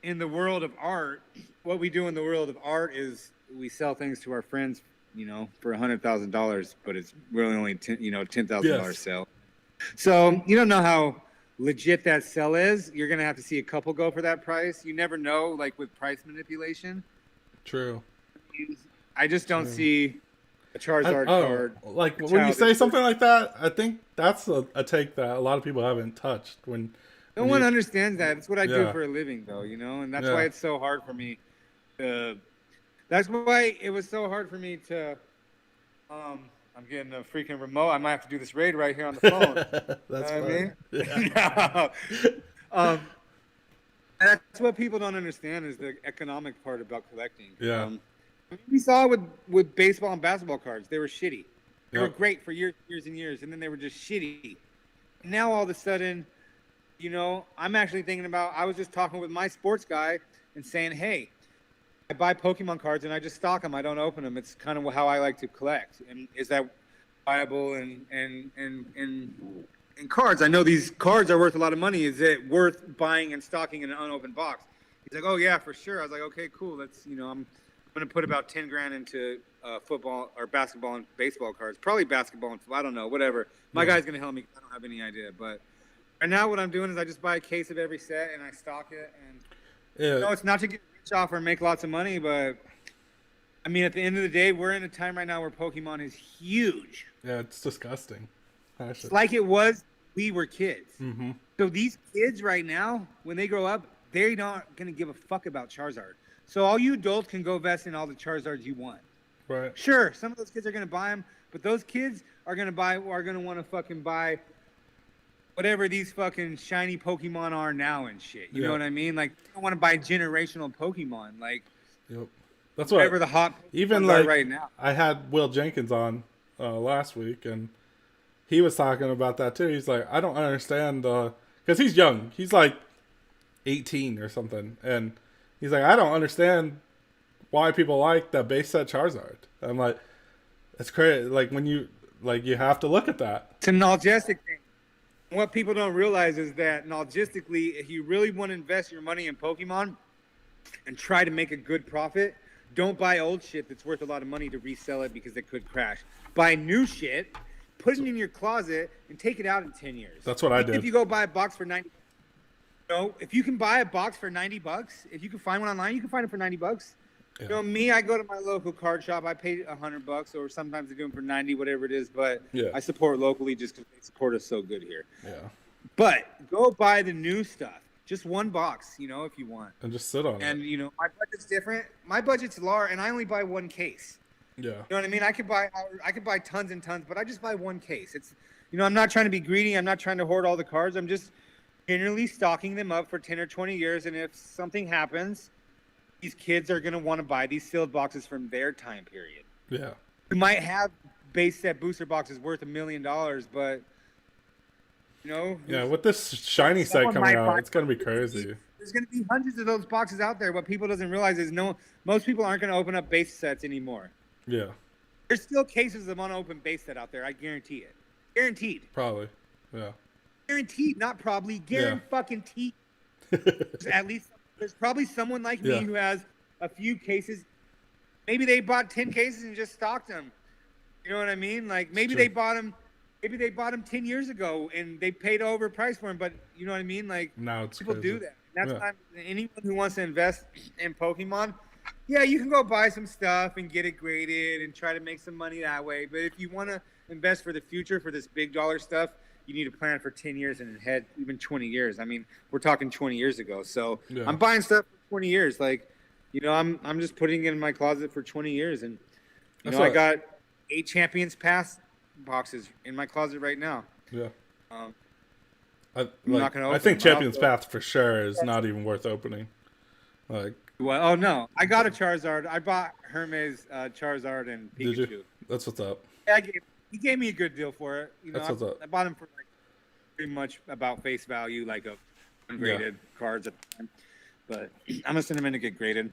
in the world of art, what we do in the world of art is we sell things to our friends, you know, for $100,000, but it's really only $10,000 sale. So you don't know how legit that sell is. You're gonna have to see a couple go for that price. You never know, like with price manipulation. True. I just don't see a Charizard card. Like when you say something like that, I think that's a take that a lot of people haven't touched. No one understands that. It's what I do for a living, though, you know, and that's why it's so hard for me to. That's why it was so hard for me to. I'm getting a freaking remote. I might have to do this raid right here on the phone. That's what I mean? That's what people don't understand is the economic part about collecting. Yeah. We saw it with baseball and basketball cards. They were shitty. They were great for years and years, and then they were just shitty. Now all of a sudden, you know, I'm actually thinking about. I was just talking with my sports guy and saying, hey, I buy Pokemon cards and I just stock them. I don't open them. It's kind of how I like to collect. And is that viable in cards? I know these cards are worth a lot of money. Is it worth buying and stocking in an unopened box? He's like, oh yeah, for sure. I was like, okay, cool. That's, you know, I'm going to put about 10 grand into football or basketball and baseball cards. Probably basketball and I don't know, whatever. My guy's going to help me. I don't have any idea. But right now what I'm doing is I just buy a case of every set and I stock it. And you know, it's not to get rich off or make lots of money, but I mean, at the end of the day, we're in a time right now where Pokemon is huge. Yeah, it's disgusting. It's like it was we were kids. Mm-hmm. So these kids right now, when they grow up, they're not going to give a fuck about Charizard. So all you adults can go invest in all the Charizards you want. Right. Sure, some of those kids are going to buy them, but those kids are going to want to fucking buy whatever these fucking shiny Pokemon are now and shit. You know what I mean? Like, they don't want to buy generational Pokemon. Like, that's whatever the hot even like are right now. I had Will Jenkins on last week, and he was talking about that too. He's like, I don't understand, because he's young. He's like 18 or something, and he's like, I don't understand why people like the base set Charizard. I'm like, it's crazy. Like when you have to look at that. It's a nostalgic thing. What people don't realize is that logistically, if you really want to invest your money in Pokemon and try to make a good profit, don't buy old shit that's worth a lot of money to resell it because it could crash. Buy new shit, put it in your closet, and take it out in 10 years. That's what I did. If you go buy a box for $90, if you can buy a box for $90, if you can find one online, you can find it for $90. Yeah. You know, me, I go to my local card shop. I pay $100, or sometimes I do them for $90, whatever it is. But I support locally just because they support us so good here. Yeah. But go buy the new stuff. Just one box, you know, if you want. And just sit on it. And, you know, my budget's different. My budget's large, and I only buy one case. Yeah. You know what I mean? I could buy tons and tons, but I just buy one case. It's, you know, I'm not trying to be greedy. I'm not trying to hoard all the cards. I'm just generally stocking them up for 10 or 20 years. And if something happens, these kids are going to want to buy these sealed boxes from their time period. Yeah. You might have base set booster boxes worth $1 million, but Yeah, with this shiny set someone coming might out, buy. it's gonna be crazy. There's going to be hundreds of those boxes out there. What people doesn't realize is most people aren't going to open up base sets anymore. Yeah. There's still cases of unopened base set out there. I guarantee it. Guaranteed. Probably. Yeah. Guaranteed, not probably. Guaranteed. At least there's probably someone like me who has a few cases. Maybe they bought 10 cases and just stocked them. You know what I mean? Like maybe they bought them 10 years ago and they paid overpriced for them. But you know what I mean? Like now it's people crazy. do that. That's not anyone who wants to invest in Pokemon. Yeah, you can go buy some stuff and get it graded and try to make some money that way. But if you want to invest for the future for this big dollar stuff, you need to plan for 10 years and ahead, even 20 years. I mean, we're talking 20 years ago. So I'm buying stuff for 20 years. Like, I'm just putting it in my closet for 20 years. And, I got 8 Champions Pass boxes in my closet right now. Yeah. I think Champions Pass for sure is not even worth opening. Like, well, oh no, I got a Charizard. I bought Hermes Charizard and Pikachu. Did you? That's what's up. Yeah, he gave me a good deal for it. That's what's up. I bought him for like pretty much about face value, like a ungraded cards at the time. But I'm gonna send him in to get graded.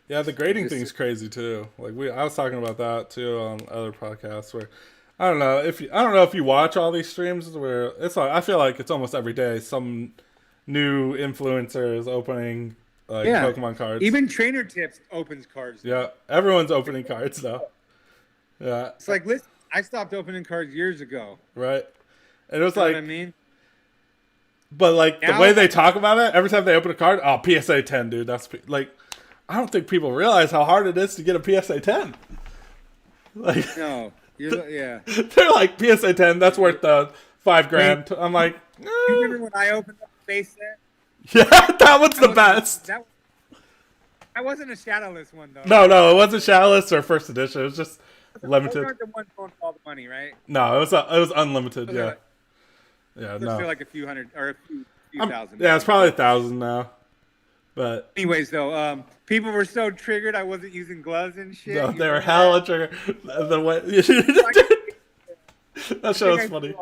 Yeah, the grading thing's crazy too. Like I was talking about that too on other podcasts where I don't know if you watch all these streams where it's like I feel like it's almost every day some new influencer is opening Pokemon cards. Even Trainer Tips opens cards. Yeah, everyone's opening cards now. Yeah, it's like listen, I stopped opening cards years ago. Right, and it was you know like what I mean. But like now, the way they talk about it, every time they open a card, oh PSA 10, dude. That's like I don't think people realize how hard it is to get a PSA 10. Like no. Yeah. They're like PSA 10. That's worth the $5,000. I'm like, you remember when I opened up the base set? Yeah, that was the best. That wasn't a shadowless one though. No, it wasn't shadowless or first edition. It was just limited. Those aren't the ones going for all the money, right? No, it was unlimited. Yeah. Yeah. No. Still like a few hundred or a few thousand. Yeah, it's probably 1,000 now. But anyways, though, people were so triggered I wasn't using gloves and shit. No, they were hella triggered. The way that show was funny.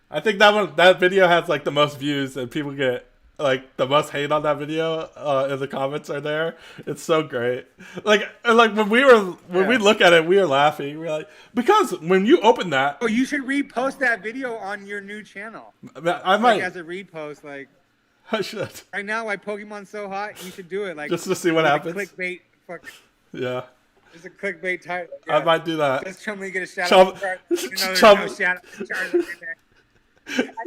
I think that video has like the most views and people get like the most hate on that video in the comments are there. It's so great. Like when we look at it, we are laughing. We're like because when you open that, you should repost that video on your new channel. I might as a repost like. I should. Right now, why Pokemon's so hot, you should do it. Like just to see what happens. Clickbait. Yeah. There's a clickbait title. Yeah. I might do that. Does Chumlee get a shout out? I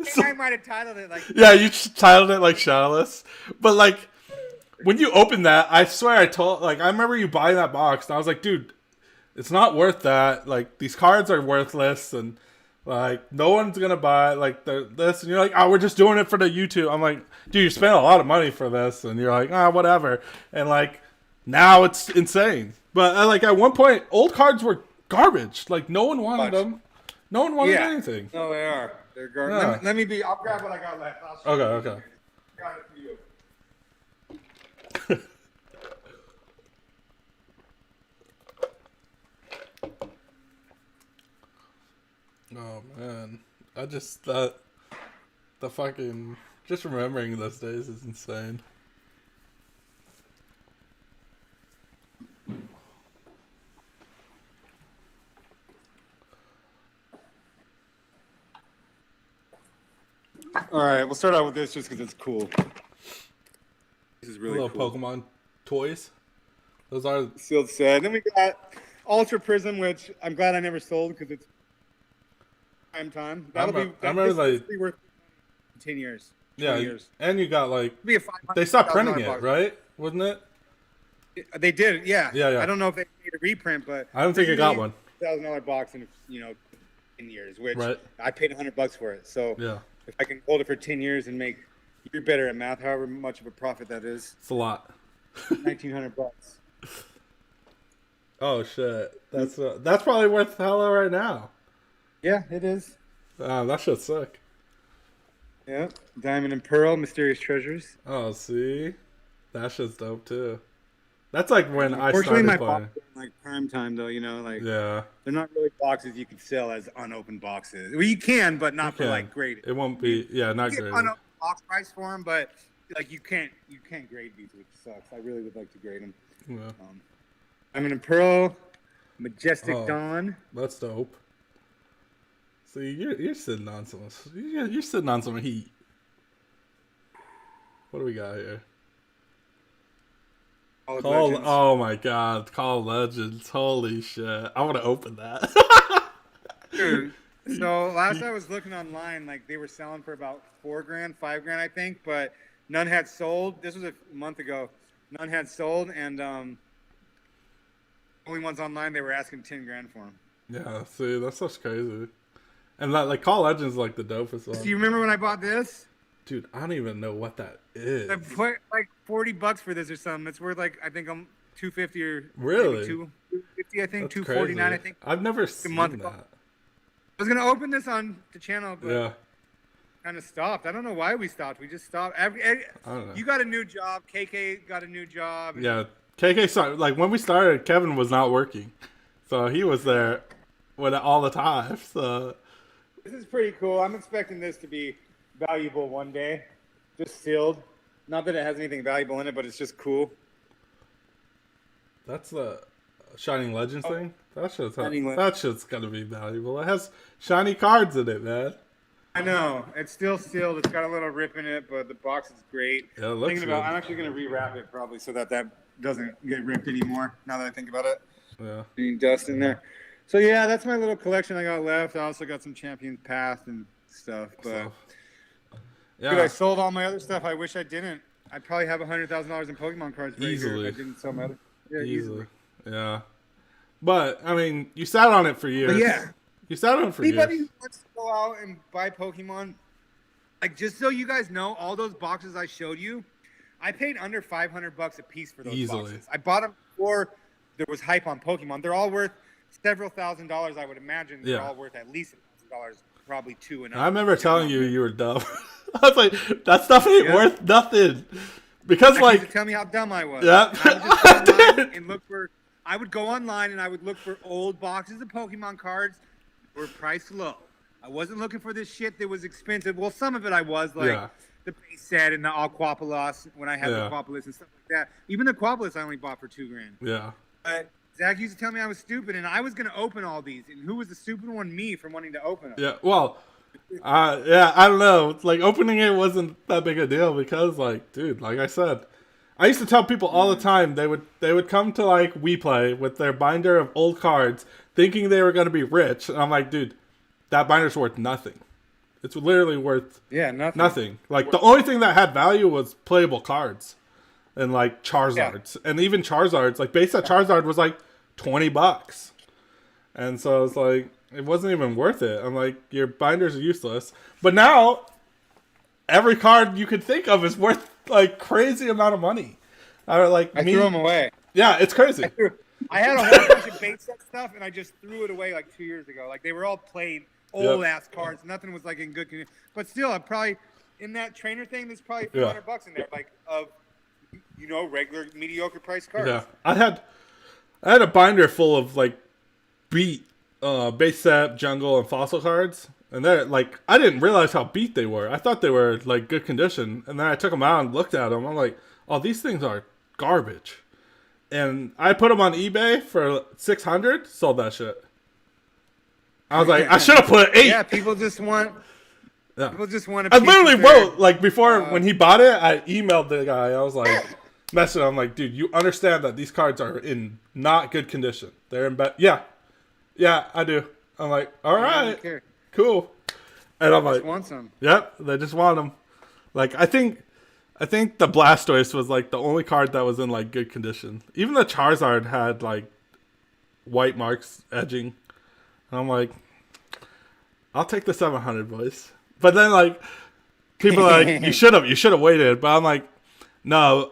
think I might have titled it like. Yeah, you titled it like shadowless, but like when you open that, I swear I remember you buying that box, and I was like, dude, it's not worth that. Like these cards are worthless, and like no one's gonna buy like this, and you're like, oh, we're just doing it for the YouTube. I'm like, dude, you spent a lot of money for this, and you're like, whatever. And like now it's insane. But like at one point, old cards were garbage. Like no one wanted them. No one wanted anything. No, they are. They're garbage. Let me be. I'll grab what I got left. Okay. Got it for you. Oh man, I just thought the fucking just remembering those days is insane. All right, we'll start out with this just because it's cool. This is really little cool. Pokemon toys. Those are sealed set. Then we got Ultra Prism, which I'm glad I never sold because it's time. That'll be worth 10 years. Yeah, years. And you got like be a they stopped printing it, right? Wasn't it? They did, yeah. Yeah. I don't know if they made a reprint, but I don't think I got one. $1,000 box in 10 years, which right. I paid $100 for it. So yeah, if I can hold it for 10 years and make, you're better at math, however much of a profit that is. It's a lot. $1,900. Oh shit, that's probably worth hella right now. Yeah, it is. That shit's sick. Yeah, Diamond and Pearl, Mysterious Treasures. Oh, see, that shit's dope too. That's like when I Unfortunately, started my playing. boxes are like prime time though. Like Yeah, they're not really boxes you can sell as unopened boxes. Well, you can, but you not for can. like graded. It won't I mean, be. Yeah, you not get graded. unopened box price for them, but like you can't grade these, which sucks. I really would like to grade them. Yeah. I'm in a Pearl Majestic Oh, Dawn. that's dope. See, you're sitting on some. You're sitting on some heat. What do we got here? Call Call. Legends. Oh my God, Call Legends. Holy shit! I want to open that. Dude, so last I was looking online, like they were selling for about $4,000, $5,000, I think, but none had sold. This was a month ago. None had sold, and only ones online they were asking $10,000 for them. Yeah, see, that's just crazy. And like Call Legends is like the dopest one. Do you remember when I bought this? Dude, I don't even know what that is. I put like $40 for this or something. It's worth like I think I'm $250 or Really? maybe $250. I think That's $249. crazy. I think I've never seen that. month ago. I was gonna open this on the channel, but Yeah, kind of stopped. I don't know why we stopped. We just stopped. I don't know. You got a new job. KK got a new job. Yeah, KK started, like when we started, Kevin was not working, so he was there with it all the time. So This is pretty cool. I'm expecting this to be valuable one day. Just sealed. Not that it has anything valuable in it, but it's just cool. that's the Shining Legends thing. Shining That shit's gonna be valuable. It has shiny cards in it, man. I know. It's still sealed. It's got a little rip in it, but the box is great. Yeah, it looks good. I'm actually going to rewrap it probably so that doesn't get ripped anymore, now that I think about it. Yeah. Getting dust in there. So, yeah, that's my little collection I got left. I also got some Champions Path and stuff. But Yeah. dude, I sold all my other stuff. I wish I didn't. I probably have $100,000 in Pokemon cards right Easily. here if I didn't sell my other. Yeah, Easily. Yeah. But I mean, you sat on it for years. But yeah. You sat on it for Anybody years. who wants to go out and buy Pokemon, like just so you guys know, all those boxes I showed you, I paid under $500 a piece for those Easily. boxes. I bought them before there was hype on Pokemon. They're all worth several $1,000s, I would imagine. They're Yeah. all worth at least $1,000, probably two and up. I remember telling you were dumb. I was like, that stuff ain't worth nothing. Because You like, to tell me how dumb I was. Yeah. I would go online and I would look for old boxes of Pokemon cards that were priced low. I wasn't looking for this shit that was expensive. Well, some of it I was, like the base set and the Aquapolis when I had the Aquapolis and stuff like that. Even the Aquapolis I only bought for $2,000. yeah. But Zach used to tell me I was stupid and I was going to open all these. And who was the stupid one? Me, for wanting to open them. Yeah, well, yeah, I don't know. It's like opening it wasn't that big a deal because, like, dude, like I said, I used to tell people all the time they would come to like WePlay with their binder of old cards, thinking they were going to be rich, and I'm like, dude, that binder's worth nothing. It's literally worth nothing. Like the only thing that had value was playable cards, and like Charizards, and even Charizards, like base set Charizard was like $20, and so it's like. It wasn't even worth it. I'm like, your binders are useless. But now, every card you could think of is worth like crazy amount of money. I threw them away. Yeah, it's crazy. I had a whole bunch of base set stuff, and I just threw it away like 2 years ago. Like they were all played old ass cards. Nothing was like in good condition. But still, I probably in that trainer thing, there's probably $400 in there, like of regular mediocre price cards. Yeah, I had a binder full of like beat. Base set, jungle, and fossil cards, and they're like, I didn't realize how beat they were. I thought they were like good condition, and then I took them out and looked at them. I'm like, oh, these things are garbage. And I put them on eBay for $600, sold that shit. I was like, I should have put $8. Yeah, people just want. Yeah. People just want to. I literally wrote like before when he bought it, I emailed the guy. I was like, messaging. I'm like, dude, you understand that these cards are in not good condition. They're in bad. Yeah, I do. I'm like, all right, cool. And I'm like, want some. Yep, they just want them. Like, I think the Blastoise was like the only card that was in like good condition. Even the Charizard had like white marks edging. And I'm like, I'll take the 700, boys. But then like people are like, you should have waited. But I'm like, no,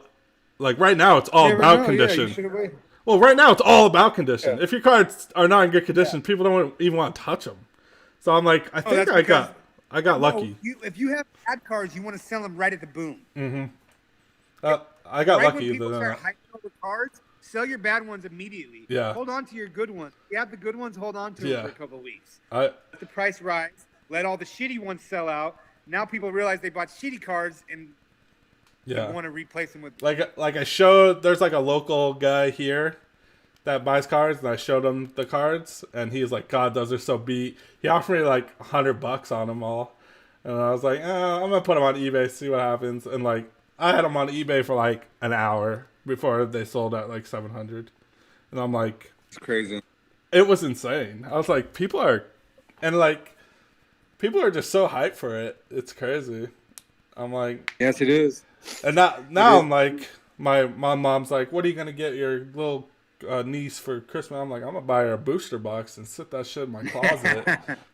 like right now it's all about condition. Yeah, well, right now it's all about condition. If your cards are not in good condition, people don't even want to touch them. So I'm like, I think I got lucky. If you have bad cards, you want to sell them right at the boom. I got lucky. When people start hyping over cards, Sell your bad ones immediately. Yeah. Hold on to your good ones. If you have the good ones, hold on to them for a couple of weeks. Let the price rise. Let all the shitty ones sell out. Now people realize they bought shitty cards and want to replace them with. Like I showed, there's like a local guy here that buys cards, and I showed him the cards, and he's like, God, those are so beat. He offered me like $100 on them all, and I was like, I'm gonna put them on eBay, see what happens. And like, I had them on eBay for like an hour before they sold at like 700, and I'm like, it's crazy. It was insane. I was like, people are just so hyped for it. It's crazy. I'm like, yes, it is. And now I'm like, my mom's like, what are you gonna get your little niece for Christmas? I'm like, I'm gonna buy her a booster box and sit that shit in my closet.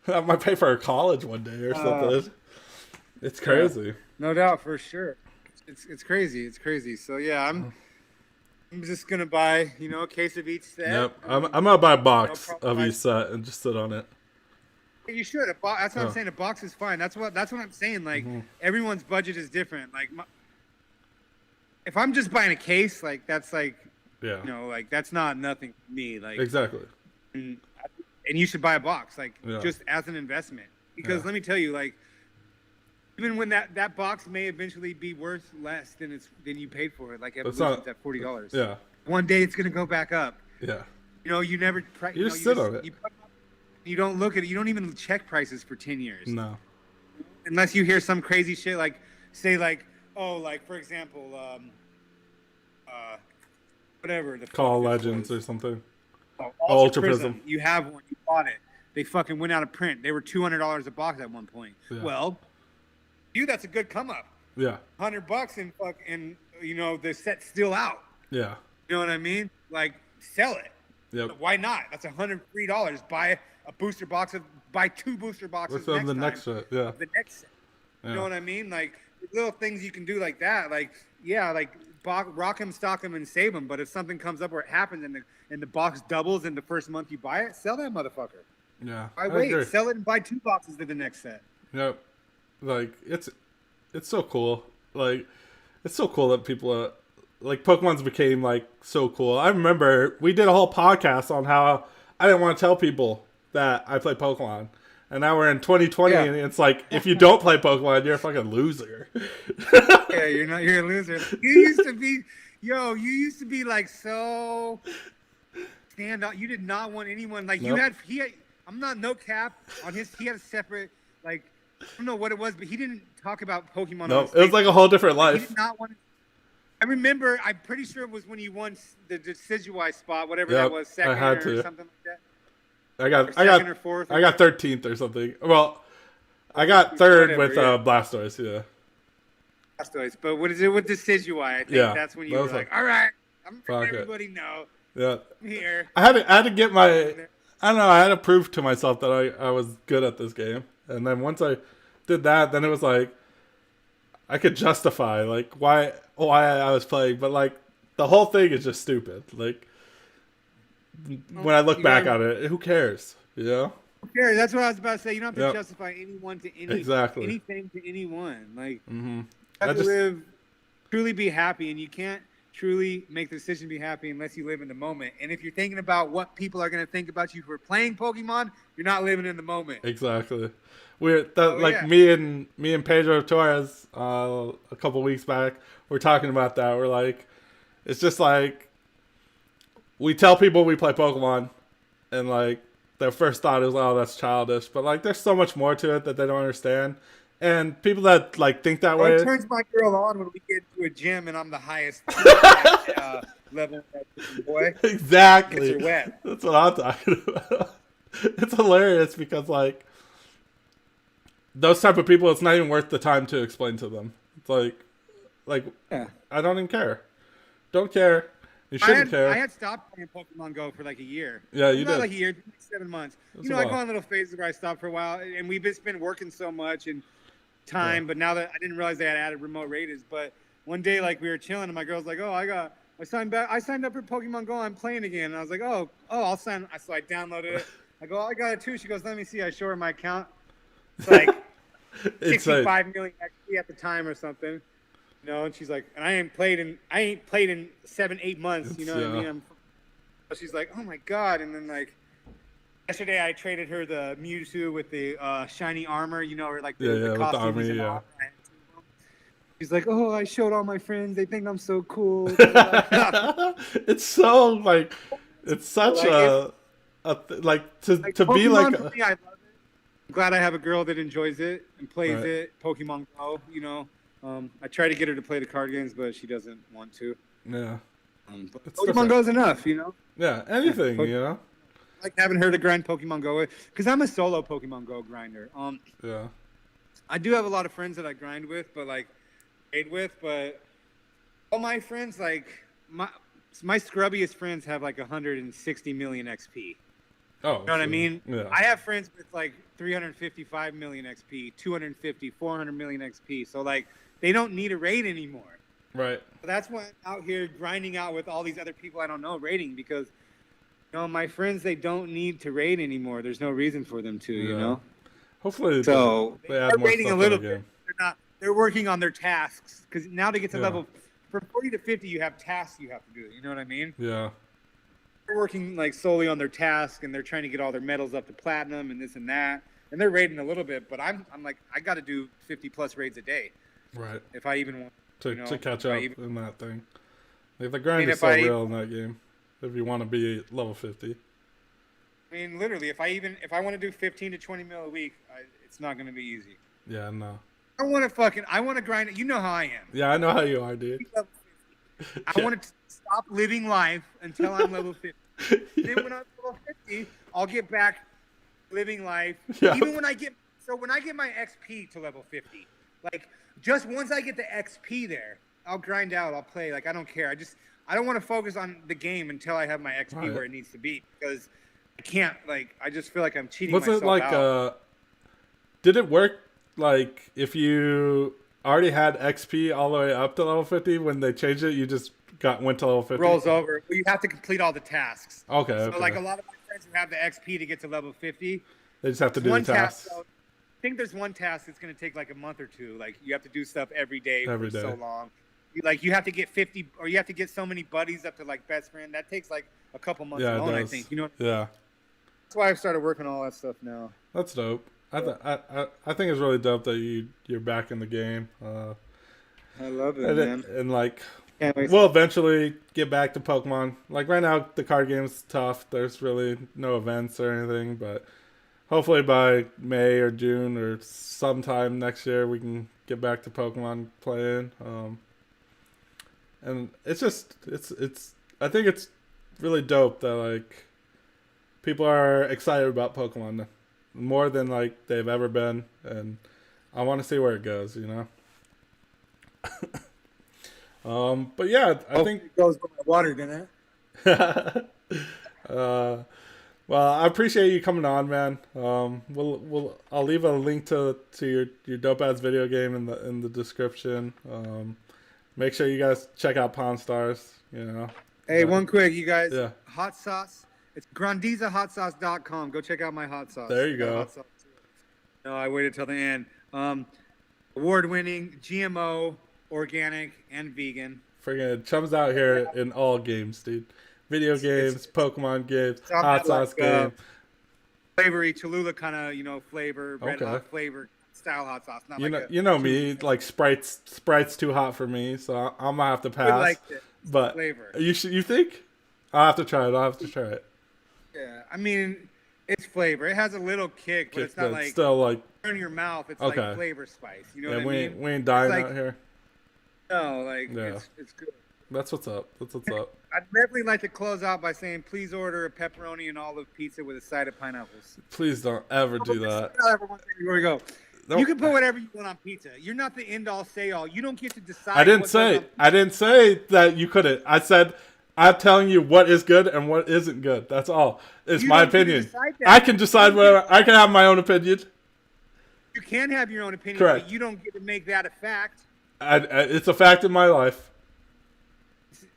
I might pay for her college one day or something. It's crazy. Yeah, no doubt, for sure. It's crazy. It's crazy. So yeah, I'm just gonna buy a case of each set. Yep, I'm gonna buy a box of each set and just sit on it. You should. That's what I'm saying. A box is fine. That's what I'm saying. Like everyone's budget is different. Like if I'm just buying a case, like that's like. Yeah. Like that's not nothing for me. Like exactly. And you should buy a box, like just as an investment. Because let me tell you, like even when that box may eventually be worth less than you paid for it, like at $40. Yeah. One day it's gonna go back up. Yeah. You never. You just sit on it. You don't look at it. You don't even check prices for 10 years. No. Unless you hear some crazy shit, like say like for example, whatever. The Call Legends or something. Ultra Prism. You have one. You bought it. They fucking went out of print. They were $200 a box at one point. Yeah. Well, that's a good come up. Yeah. $100 and the set's still out. Yeah. You know what I mean? Like sell it. Yep. Why not? That's $103. Buy a booster box buy 2 booster boxes the next set. Yeah. The next set. You know what I mean? Like little things you can do like that. Like rock them, stock them, and save them. But if something comes up where it happens and the box doubles in the first month you buy it, sell that motherfucker. Yeah. I wait, sell it and buy 2 boxes to the next set. Yep. Like it's so cool. Like it's so cool that people like Pokemon's became like so cool. I remember we did a whole podcast on how I didn't want to tell people that I play Pokemon. And now we're in 2020, and it's like, if you don't play Pokemon, you're a fucking loser. Yeah, you're a loser. You used to be like so stand out. You did not want anyone like nope. I'm not no cap on his. He had a separate like I don't know what it was, but he didn't talk about Pokemon. No, it was like a whole different life. He did not want. I remember. I'm pretty sure it was when he won the Decidueye spot, whatever that was, second or something like that. I got 13th or something. Well, I got third with Blastoise. Yeah. Blastoise, but what is it with Decidueye? I think that's when you were like, all right, I'm making everybody know. Yeah. I'm here. I had to get my. I don't know. I had to prove to myself that I was good at this game, and then once I did that, then it was like I could justify like why I was playing, but like the whole thing is just stupid. Like. When I look back at it, who cares? You know? Who cares? That's what I was about to say. You don't have to justify anyone to anything to anyone. Like, you have to live, truly be happy, and you can't truly make the decision to be happy unless you live in the moment. And if you're thinking about what people are going to think about you for playing Pokemon, you're not living in the moment. Exactly. Me and Pedro Torres a couple weeks back, we're talking about that. We're like, it's just like. We tell people we play Pokemon, and like their first thought is, "Oh, that's childish." But like, there's so much more to it that they don't understand. And people that like think that way. It turns my girl on when we get to a gym, and I'm the highest level boy. Exactly. Gets her wet. That's what I'm talking about. It's hilarious because like those type of people, it's not even worth the time to explain to them. It's like I don't even care. Don't care. You shouldn't care. I had stopped playing Pokemon Go for like a year. Yeah, you did. Not like a year, 7 months. I go on little phases where I stopped for a while, and we've just been working so much and time. But now that I didn't realize they had added remote raiders. But one day, like we were chilling, and my girl's like, "Oh, I signed up for Pokemon Go. I'm playing again." And I was like, "Oh, I'll sign." So I downloaded it. I go, "Oh, I got it too." She goes, "Let me see." I show her my account. It's like 65 million XP at the time or something. And she's like, and I ain't played in 7-8 months. You know what I mean? She's like, oh my god. And then like yesterday, I traded her the Mewtwo with the shiny armor. You know, or like the costume. With the army, She's like, oh, I showed all my friends. They think I'm so cool. It's so like, it's such to be like. For me, I love it. I'm glad I have a girl that enjoys it and plays it. Pokemon Go, you know. I try to get her to play the card games, but she doesn't want to. Yeah. But Pokemon Go is enough, you know. Yeah, anything, you know. I like having her to grind Pokemon Go with, because I'm a solo Pokemon Go grinder. Yeah. I do have a lot of friends that I grind with, but like. But all my friends, like my scrubbiest friends have like 160 million XP. Oh, you know what I mean? Yeah. I have friends with like 355 million XP, 250, 400 million XP. So like they don't need a raid anymore. Right. So that's why I'm out here grinding out with all these other people I don't know raiding, because you know my friends, they don't need to raid anymore. There's no reason for them to, you know. Hopefully, they add more raiding stuff a little bit. They're not. They're working on their tasks, because now to get to Yeah. level from 40 to 50, you have tasks you have to do. You know what I mean? Yeah. They're working like solely on their task, and they're trying to get all their medals up to platinum and this and that. And they're raiding a little bit, but I'm like, I got to do 50 plus raids a day. Right. If I even want to catch up in that thing. Like the grind is so real in that game. If you want to be level 50. I mean, literally, if I want to do 15 to 20 mil a week, it's not going to be easy. Yeah, no. I want to grind it. You know how I am. Yeah, I know how you are, dude. I want to stop living life until I'm level 50. Then when I'm level 50, I'll get back living life. Yeah. Even when I get my XP to level 50, like just once I get the XP there, I'll grind out. I'll play. Like I don't care. I don't want to focus on the game until I have my XP where it needs to be, because I can't. Like I just feel like I'm cheating myself out. Was it like did it work? Like, if you already had XP all the way up to level 50, when they changed it, you just went to level 50? Rolls over. Well, you have to complete all the tasks. Okay, So, like, a lot of my friends who have the XP to get to level 50, they just have to do the tasks. I think there's one task that's going to take, like, a month or two. Like, you have to do stuff every day for so long. You have to get 50, or you have to get so many buddies up to, like, best friend. That takes, like, a couple months alone, I think. You know? Yeah. That's why I've started working on all that stuff now. That's dope. I think it's really dope that you're back in the game. I love it, man. And like, we'll eventually get back to Pokemon. Like right now, the card game's tough. There's really no events or anything, but hopefully by May or June or sometime next year, we can get back to Pokemon playing. And it's just I think it's really dope that like people are excited about Pokemon more than like they've ever been, and I want to see where it goes, you know. But yeah, I think it goes with my water, didn't it? Well, I appreciate you coming on, man. I'll leave a link to your dope ass video game in the description. Make sure you guys check out Pawn Stars. You know. Hey, one quick, you guys. Yeah. Hot sauce. It's grandizahotsauce.com. Go check out my hot sauce. There you go. No, I waited till the end. Award-winning, GMO, organic, and vegan. Friggin' chums out here in all games, dude. Video games, Pokemon games, hot sauce game. Flavory, Cholula kind of, flavor, red hot flavor, style hot sauce. Not you know me, like Sprite's too hot for me, so I'm gonna have to pass. Like it. But flavor. You think? I'll have to try it. Yeah, I mean, it's flavor. It has a little kick, but it's not like still like in your mouth. It's like flavor spice. You know what I mean? We ain't dying out here. No, it's good. That's what's up. I'd definitely like to close out by saying, please order a pepperoni and olive pizza with a side of pineapples. Please don't ever do that. Here we go. Nope. You can put whatever you want on pizza. You're not the end all say all. You don't get to decide. I didn't say that you couldn't. I said I'm telling you what is good and what isn't good. That's all. It's my opinion. I can decide whatever. I can have my own opinion. You can have your own opinion, correct, but you don't get to make that a fact. It's a fact in my life.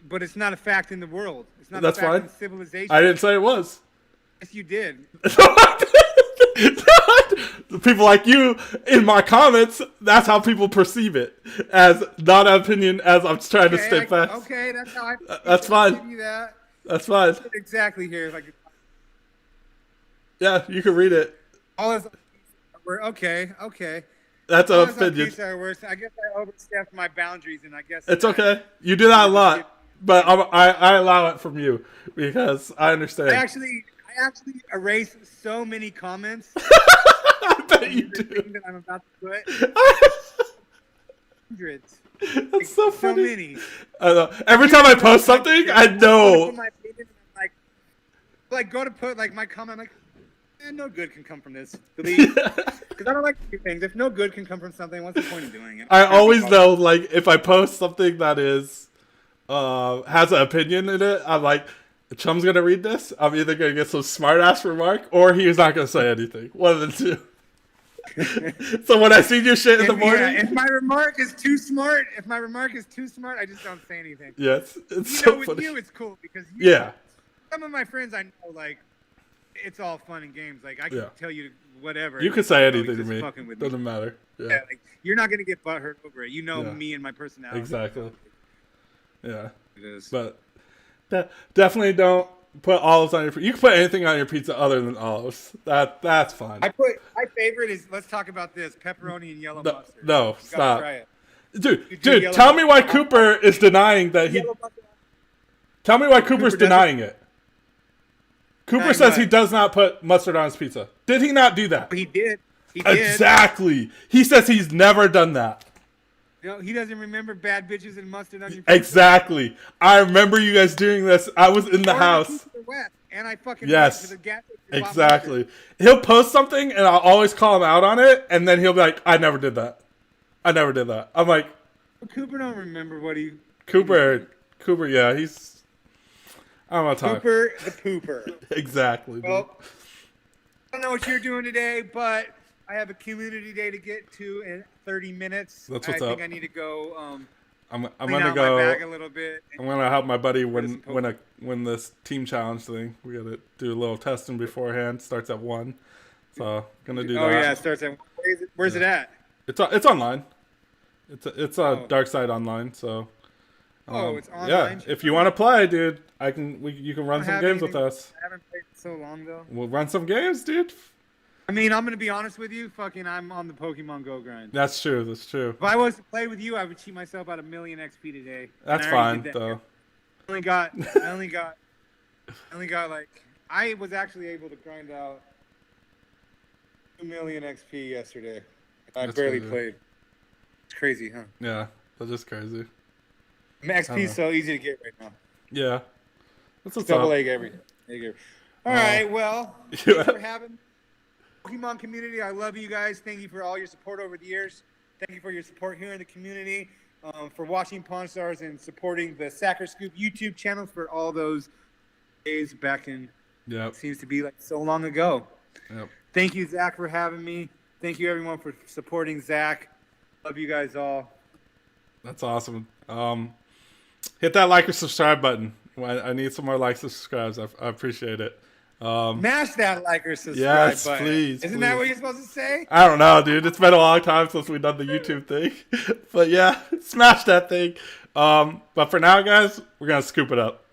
But it's not a fact in the world. It's not That's a fact fine. in civilization. I didn't say it was. Yes, you did. people like you in my comments, that's how people perceive it, as not an opinion, as I'm trying to stay fast. Okay, that's how I. That's fine. Give you that. That's fine. Exactly here. Like, yeah, you can read it. All is okay. That's all an opinion. I guess I overstepped my boundaries, and I guess it's okay. You do that a lot, but I allow it from you because I understand. I actually erased so many comments. I bet you do. That I'm about to put. Hundreds. That's so funny. So many. I know. Every time I post something, I know. Like go to put like my comment, like, no good can come from this. Delete. Because I don't like to do things. If no good can come from something, what's the point of doing it? I always know, like, if I post something that is has an opinion in it, I'm like, Chum's gonna read this. I'm either gonna get some smart ass remark, or he's not gonna say anything. One of the two. So when I see your shit in the morning, if my remark is too smart, I just don't say anything. Yes, it's you so know, with funny. you, it's cool because some of my friends I know, like, it's all fun and games. Like, I can tell you whatever. You can say anything to me. Doesn't matter. Yeah. Like, you're not gonna get butthurt over it. You know me and my personality. Exactly. Yeah. It is. But definitely don't put olives on your. You can put anything on your pizza other than olives. That's fine. I put my favorite is, let's talk about this, pepperoni and yellow mustard. No, you stop. try it. Dude, tell me why Cooper is denying that he. Tell me why Cooper's denying it. Cooper says he does not put mustard on his pizza. Did he not do that? He did. Exactly. He says he's never done that. No, he doesn't remember bad bitches and mustard on your pizza. Exactly. I remember you guys doing this. I was in the house. And I fucking went to the gas station. Exactly. He'll post something and I'll always call him out on it, and then he'll be like, I never did that. I'm like, Cooper don't remember what he. Cooper, yeah, he's. I don't want to talk. Cooper the pooper. Exactly. Well, I don't know what you're doing today, but I have a community day to get to in 30 minutes. That's what's up. I think I need to go. I'm clean gonna out go. my bag a little bit. I'm gonna help my buddy win this team challenge thing. We gotta do a little testing beforehand. Starts at 1, so gonna do that. Oh yeah, it starts at. Where's it at? It's online. It's a Dark Side Online. So. It's online. Yeah, if you want to play, dude, you can run some games with us. I haven't played so long though. We'll run some games, dude. I mean, I'm gonna be honest with you. I'm on the Pokemon Go grind. That's true. If I was to play with you, I would cheat myself out 1,000,000 XP today. That's fine though. I only got like, I was actually able to grind out 2,000,000 XP yesterday. I barely played. It's crazy, huh? Yeah, that's just crazy. XP is so easy to get right now. Yeah. That's what's double up. egg every day. All right, well, thanks for having Pokemon community. I love you guys. Thank you for all your support over the years. Thank you for your support here in the community, for watching Pawn Stars and supporting the Sacker Scoop YouTube channels for all those days back in. Yeah. It seems to be like so long ago. Yep. Thank you, Zach, for having me. Thank you, everyone, for supporting Zach. Love you guys all. That's awesome. Hit that like or subscribe button. I need some more likes and subscribes. I appreciate it. Smash that like or subscribe yes, button. Please. Isn't that what you're supposed to say? I don't know, dude. It's been a long time since we've done the YouTube thing. But yeah, smash that thing. But for now, guys, we're going to scoop it up.